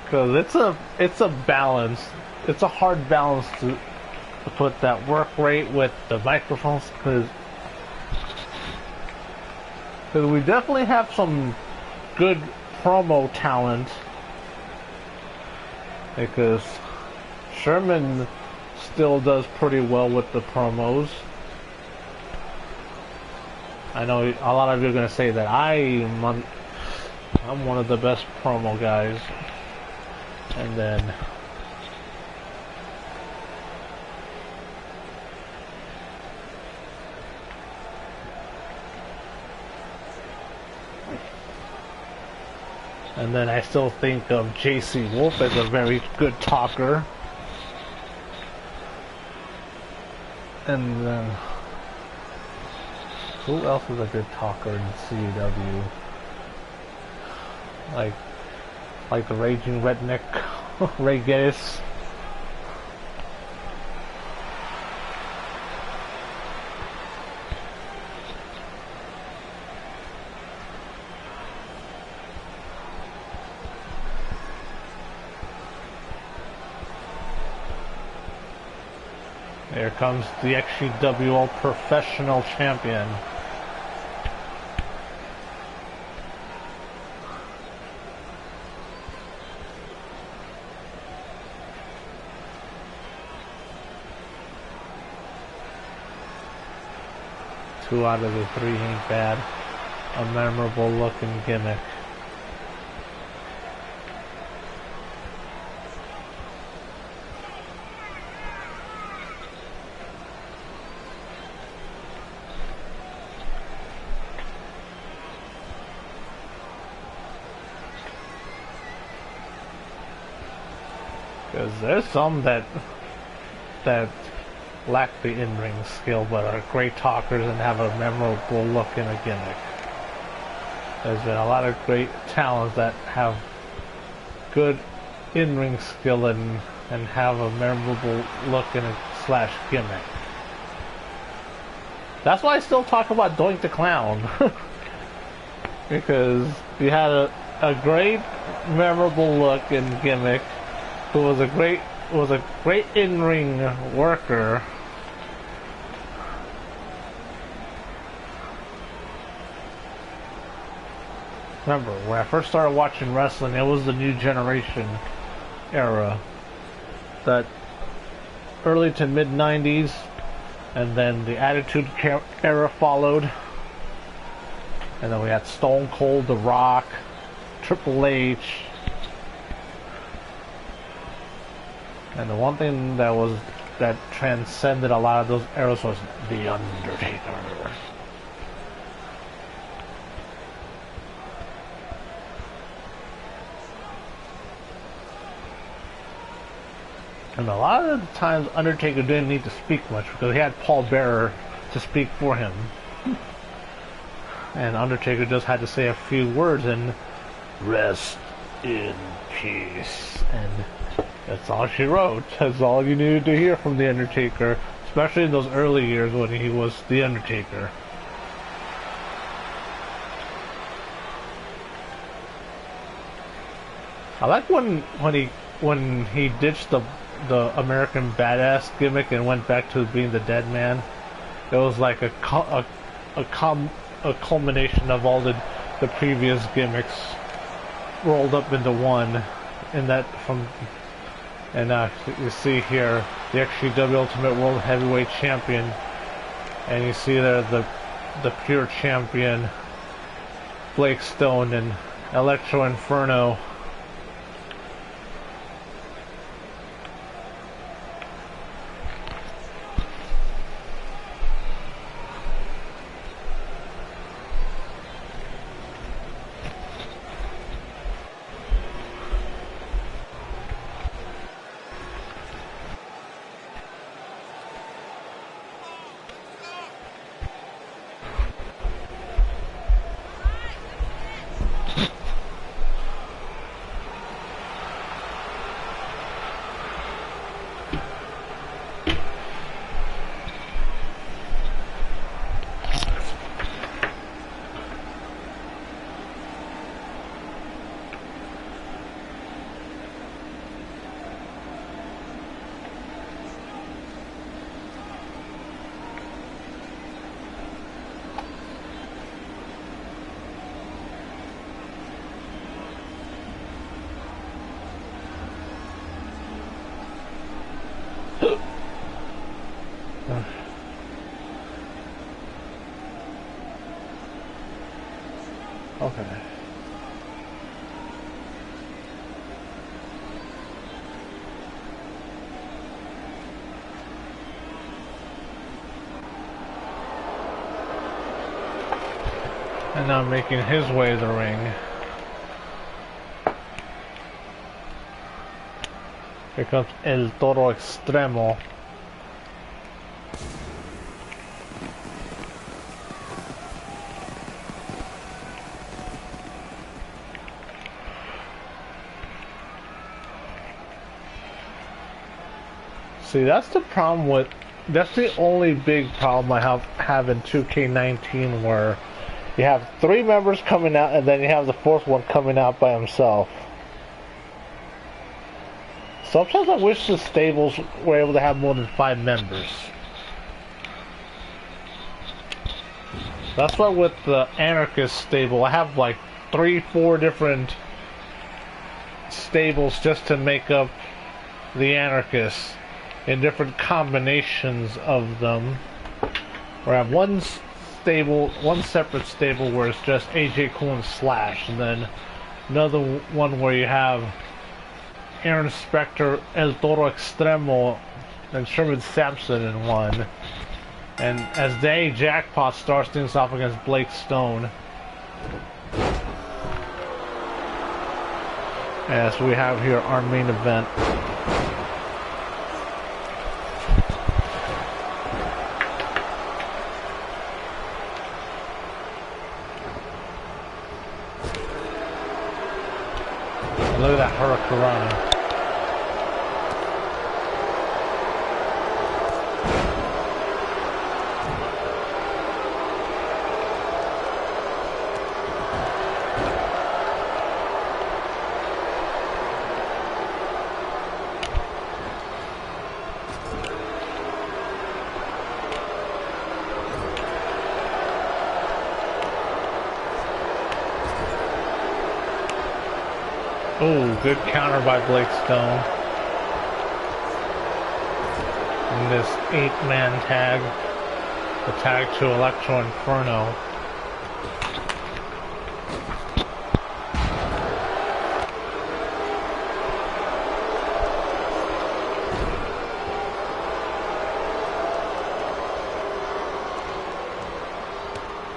Because it's a balance. It's a hard balance to put that work rate with the microphones, because we definitely have some good promo talent, because Sherman still does pretty well with the promos. I know a lot of you are going to say that I'm one of the best promo guys, and then I still think of JC Wolf as a very good talker. And then who else is a good talker in CAW? Like the Raging Redneck, Ray Geddes. There comes the XGWL Professional Champion. 2 out of the 3 ain't bad. A memorable looking gimmick. Because there's some that lack the in-ring skill but are great talkers and have a memorable look in a gimmick. There's been a lot of great talents that have good in-ring skill and have a memorable look in a slash gimmick. That's why I still talk about Doink the Clown. Because he had a great memorable look and gimmick, who was a great in-ring worker. Remember, when I first started watching wrestling, it was the New Generation era. That early to mid-90s, and then the Attitude Era followed. And then we had Stone Cold, The Rock, Triple H. And the one thing that transcended a lot of those eras was The Undertaker. And a lot of the times Undertaker didn't need to speak much because he had Paul Bearer to speak for him. And Undertaker just had to say a few words and rest in peace. And that's all she wrote. That's all you needed to hear from The Undertaker, especially in those early years when he was The Undertaker. I like when he ditched the American Badass gimmick and went back to being the Dead Man. It was like a culmination of all the previous gimmicks rolled up into one. And you see here the XGWL Ultimate World Heavyweight Champion, and you see there the Pure Champion Blake Stone and Electro Inferno. Okay. And now making his way to the ring. Here comes El Toro Extremo. See, that's the problem with... That's the only big problem I have in 2k19, where you have 3 members coming out and then you have the 4th one coming out by himself. Sometimes I wish the stables were able to have more than 5 members. That's why with the Anarchist stable, I have like 3-4 different stables just to make up the Anarchists in different combinations of them. Where I have one stable, one separate stable where it's just AJ Cool and Slash, and then another one where you have Aaron Specter, El Toro Extremo, and Sherman Sampson in one. And as Danny Jackpot starts things off against Blake Stone. As we have here our main event. Look at that Hurricane. Oh, good counter by Blake Stone. In this 8-man tag. The tag to Electro Inferno.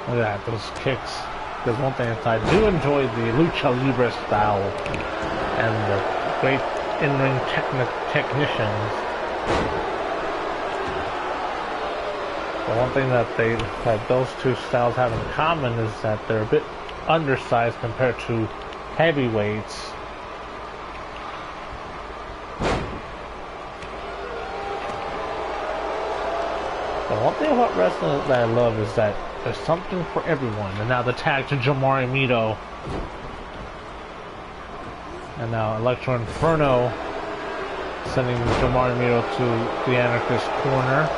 Look at that, those kicks. There's one thing I do enjoy the Lucha Libre style and the great in-ring technicians. The one thing that those two styles have in common is that they're a bit undersized compared to heavyweights. The one thing about wrestling that I love is that there's something for everyone. And now the tag to Jamari Mito. And now Electro Inferno sending Jamari Mito to the Anarchist corner.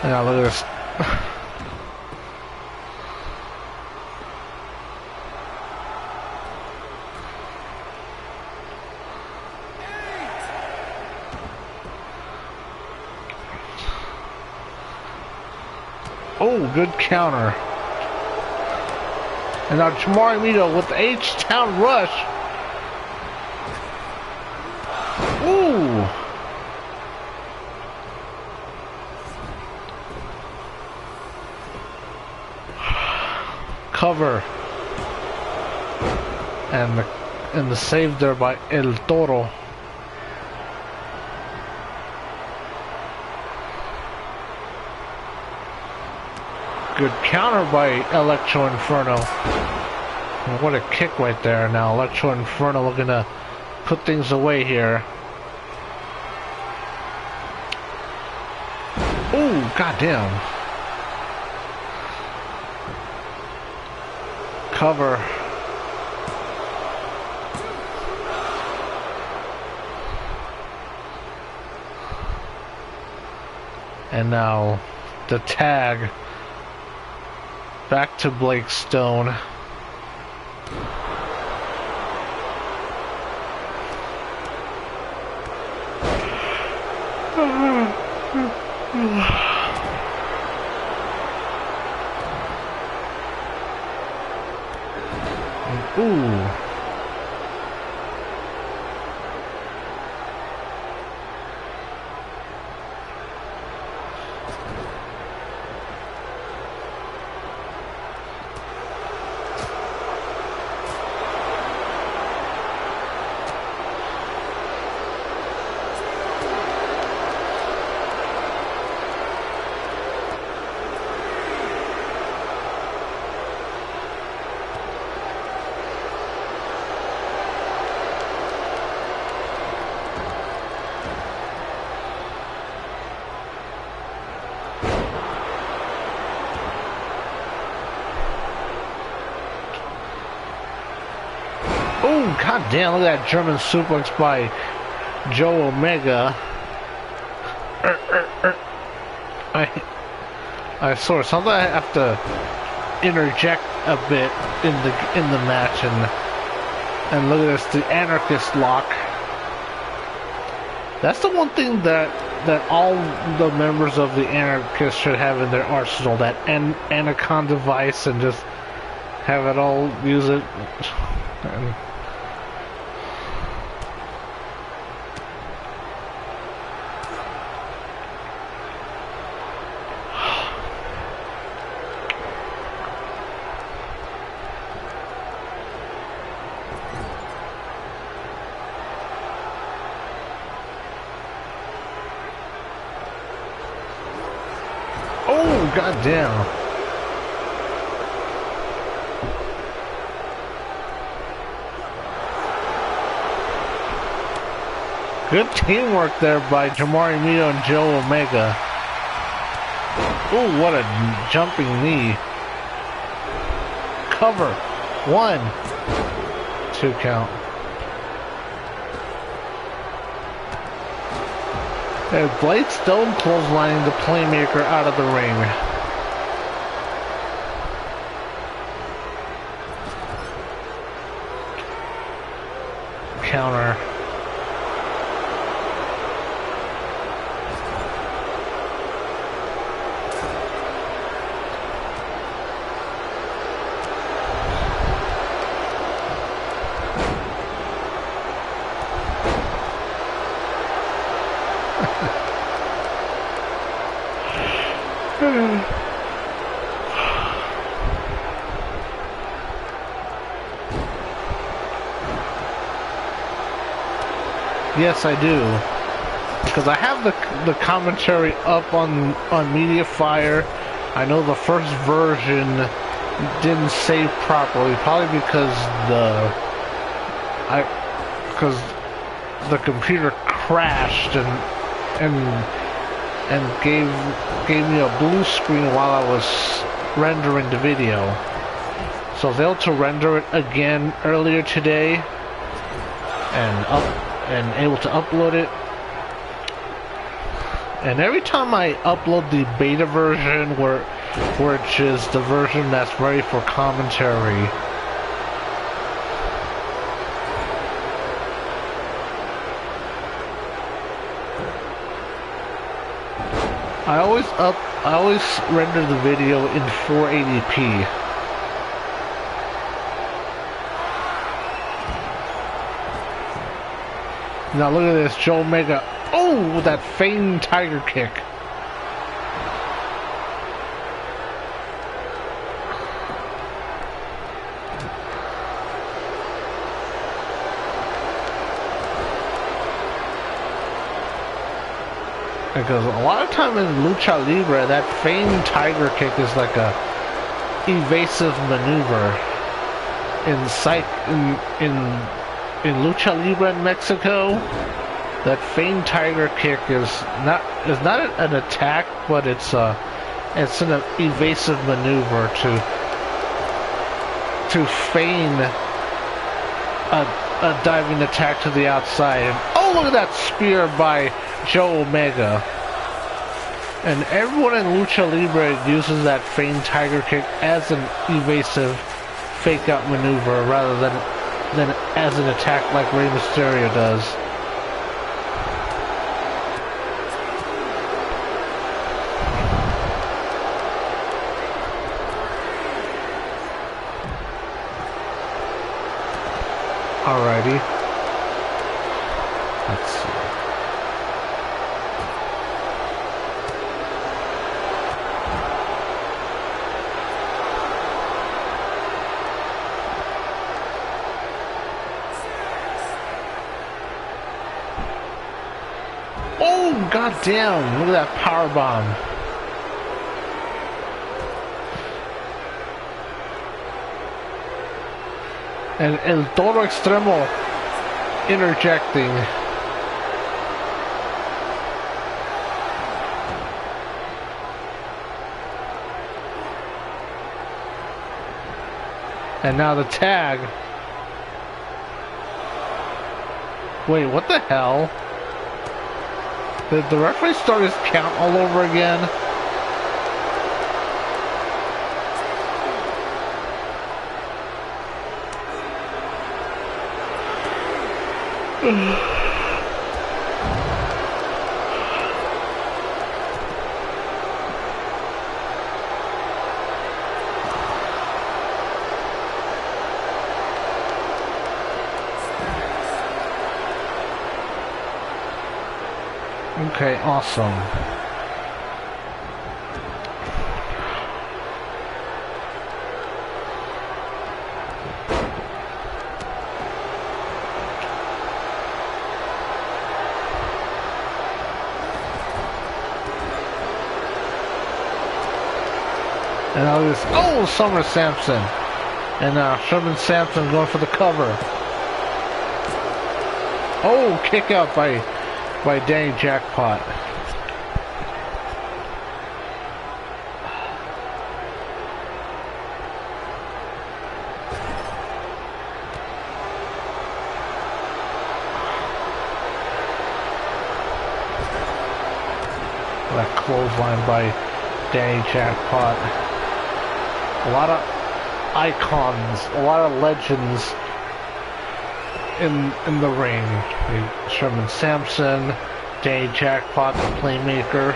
Yeah, look at this. Oh, good counter. And now Jamari Mito with the H-Town Rush. Ooh. Cover. And the save there by El Toro. Good counter by Electro Inferno. What a kick right there. Now Electro Inferno looking to put things away here. Ooh, goddamn. Cover. And now the tag. Back to Blake Stone. Ooh. Oh, goddamn, look at that German suplex by Joe Omega. I sort of sometimes I have to interject a bit in the match, and look at this, the anarchist lock. That's the one thing that all the members of the anarchists should have in their arsenal, that anaconda device, and just have it all use it. And oh, goddamn. Good teamwork there by Jamari Mito and Joe Omega. Oh, what a jumping knee. Cover. 1, 2 count. And Blade Stone clotheslining the Playmaker out of the ring. Counter. Yes, I do, because I have the commentary up on MediaFire. I know the first version didn't save properly, probably because the computer crashed and gave me a blue screen while I was rendering the video. So I was able to render it again earlier today and able to upload it. And every time I upload the beta version, which is the version that's ready for commentary, I always render the video in 480p. Now look at this, Joe Omega. Oh, that feigned tiger kick. Because a lot of time in Lucha Libre, that feigned tiger kick is like a evasive maneuver. In Lucha Libre in Mexico, that feigned tiger kick is not an attack, but it's an evasive maneuver to feign a diving attack to the outside. And oh, look at that spear by Joe Omega. And everyone in Lucha Libre uses that feigned tiger kick as an evasive fake out maneuver rather than as an attack like Rey Mysterio does. Alrighty. Let's see. Oh, goddamn! Look at that power bomb. And El Toro Extremo interjecting. And now the tag. Wait, what the hell? Did the referee start his count all over again? Okay, awesome. And now this, oh, Summer Sampson. And Sherman Sampson going for the cover. Oh, kick out by Danny Jackpot. That clothesline by Danny Jackpot. A lot of icons, a lot of legends in the ring. Sherman Sampson, Danny Jackpot, the Playmaker.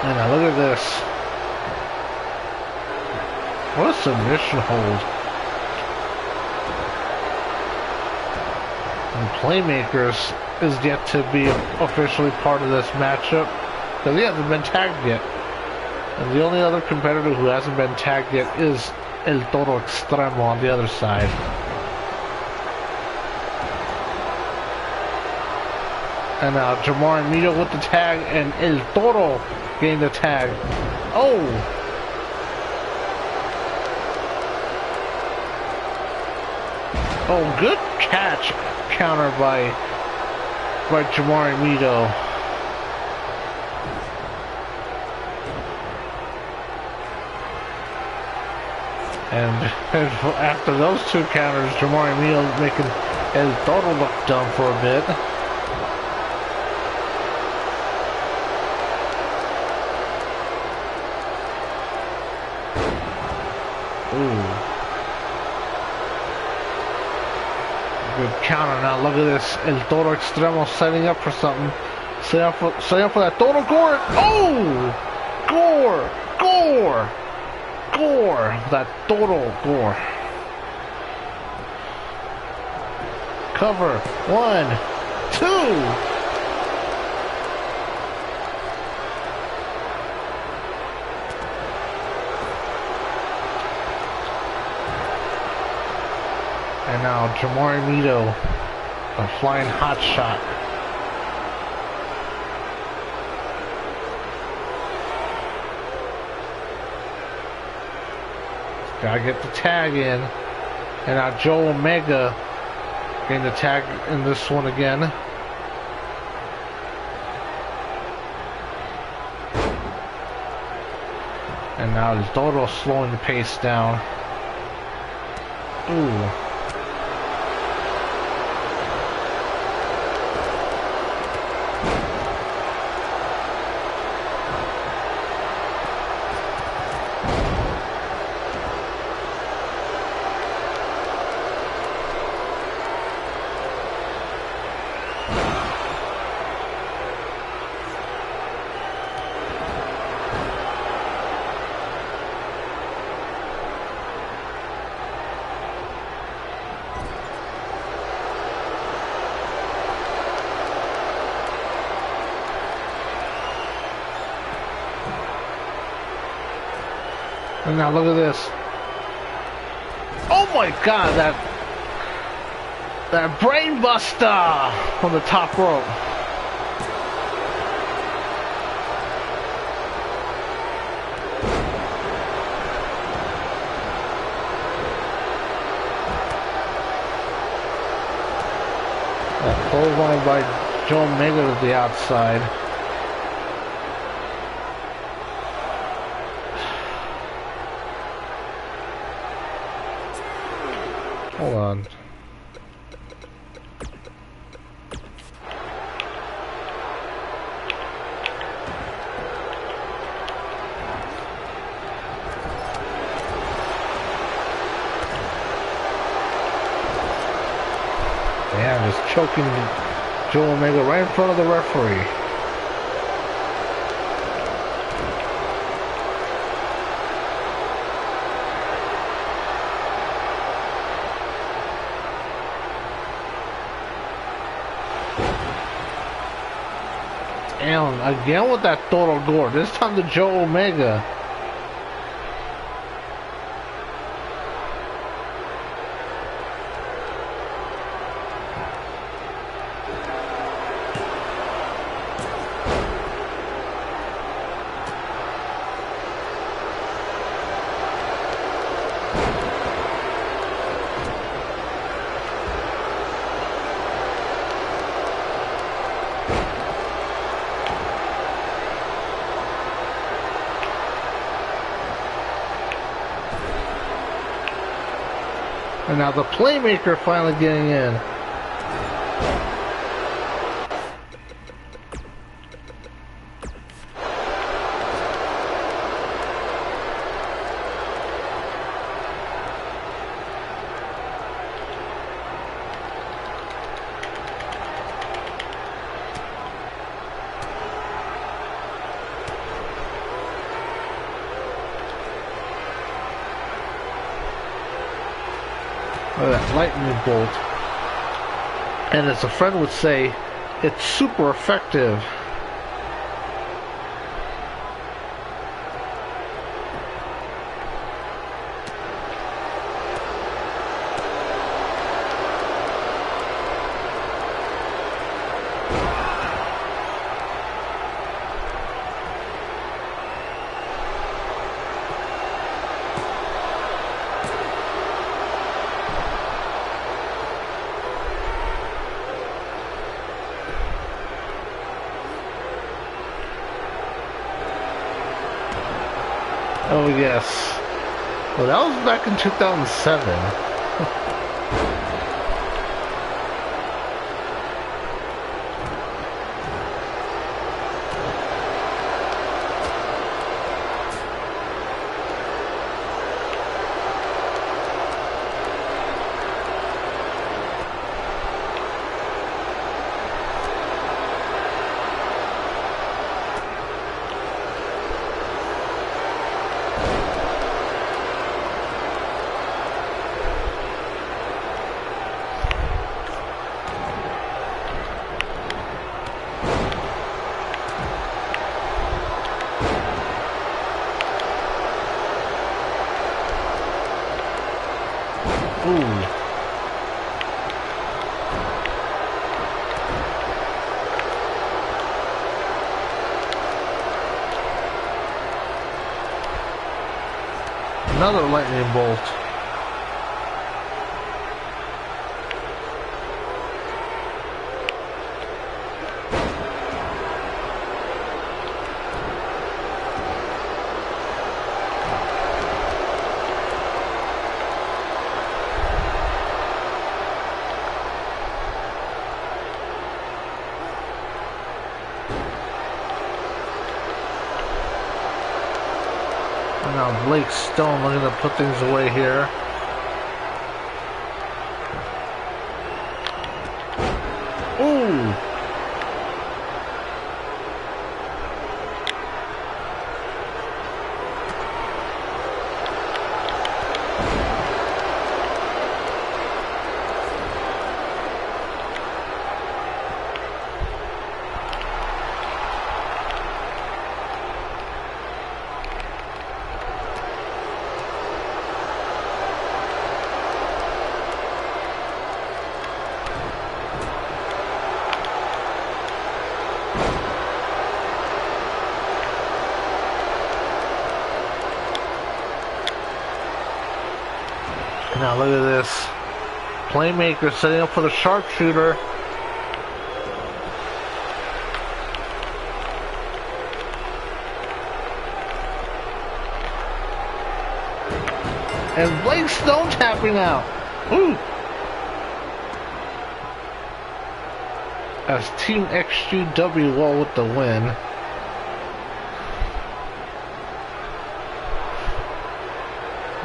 And now look at this. What a submission hold. And Playmakers is yet to be officially part of this matchup, because he hasn't been tagged yet. And the only other competitor who hasn't been tagged yet is El Toro Extremo on the other side. And now Jamar Mito with the tag, and El Toro getting the tag. Oh! Oh, good catch. Counter by Jamar Mito. And after those two counters, Jamar Mito making El Toro look dumb for a bit. Ooh. Good counter now. Look at this. El Toro Extremo setting up for something. Setting up for that Toro Gore. Oh! Gore! That Toro Gore. Cover. 1, 2. And now Jamar Mito, a flying hot shot. Gotta get the tag in. And now Joe Omega getting the tag in this one again. And now El Toro slowing the pace down. Ooh. And now look at this. Oh my god, that brain buster from the top rope. That clothesline by Joe Omega to the outside. Hold on. and just choking Joe Omega right in front of the referee. And again with that Toro Gore, this time to Joe Omega. And now the playmaker finally getting in. That lightning bolt, and as a friend would say, it's super effective. Oh yes. Well, that was back in 2007. Another lightning bolt. Now Blake Stone looking to put things away here. Ooh! Now look at this. Playmaker setting up for the sharpshooter. And Blake Stone tapping out. Ooh. As Team XGWL with the win.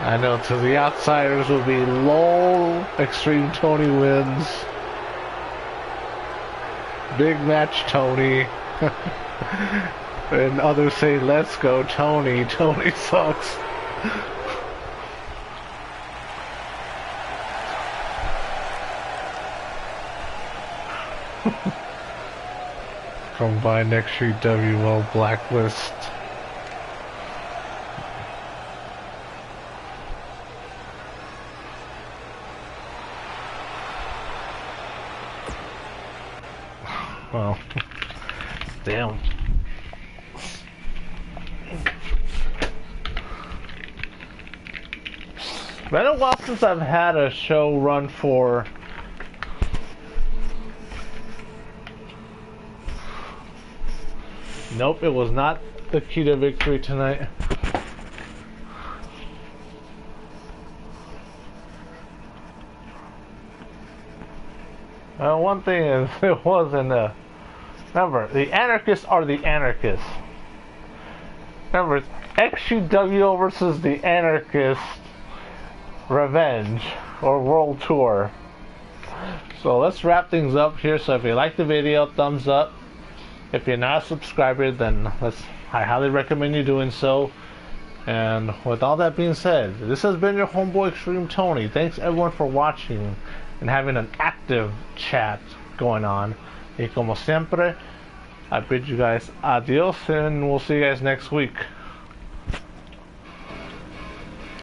I know, to the outsiders will be lol, XtremeTony wins. Big match, Tony. And others say, let's go, Tony. Tony sucks. Combined XGWL blacklist. Well, damn. It's been a while since I've had a show run for nope, it was not the key to victory tonight. One thing is, it wasn't a... Remember, the anarchists are the anarchists. Remember, it's XGWL versus the anarchists revenge or world tour. So let's wrap things up here. So if you like the video, thumbs up. If you're not a subscriber, then I highly recommend you doing so. And with all that being said, this has been your homeboy XtremeTony. Thanks everyone for watching and having an active chat going on. Y como siempre, I bid you guys adios, and we'll see you guys next week.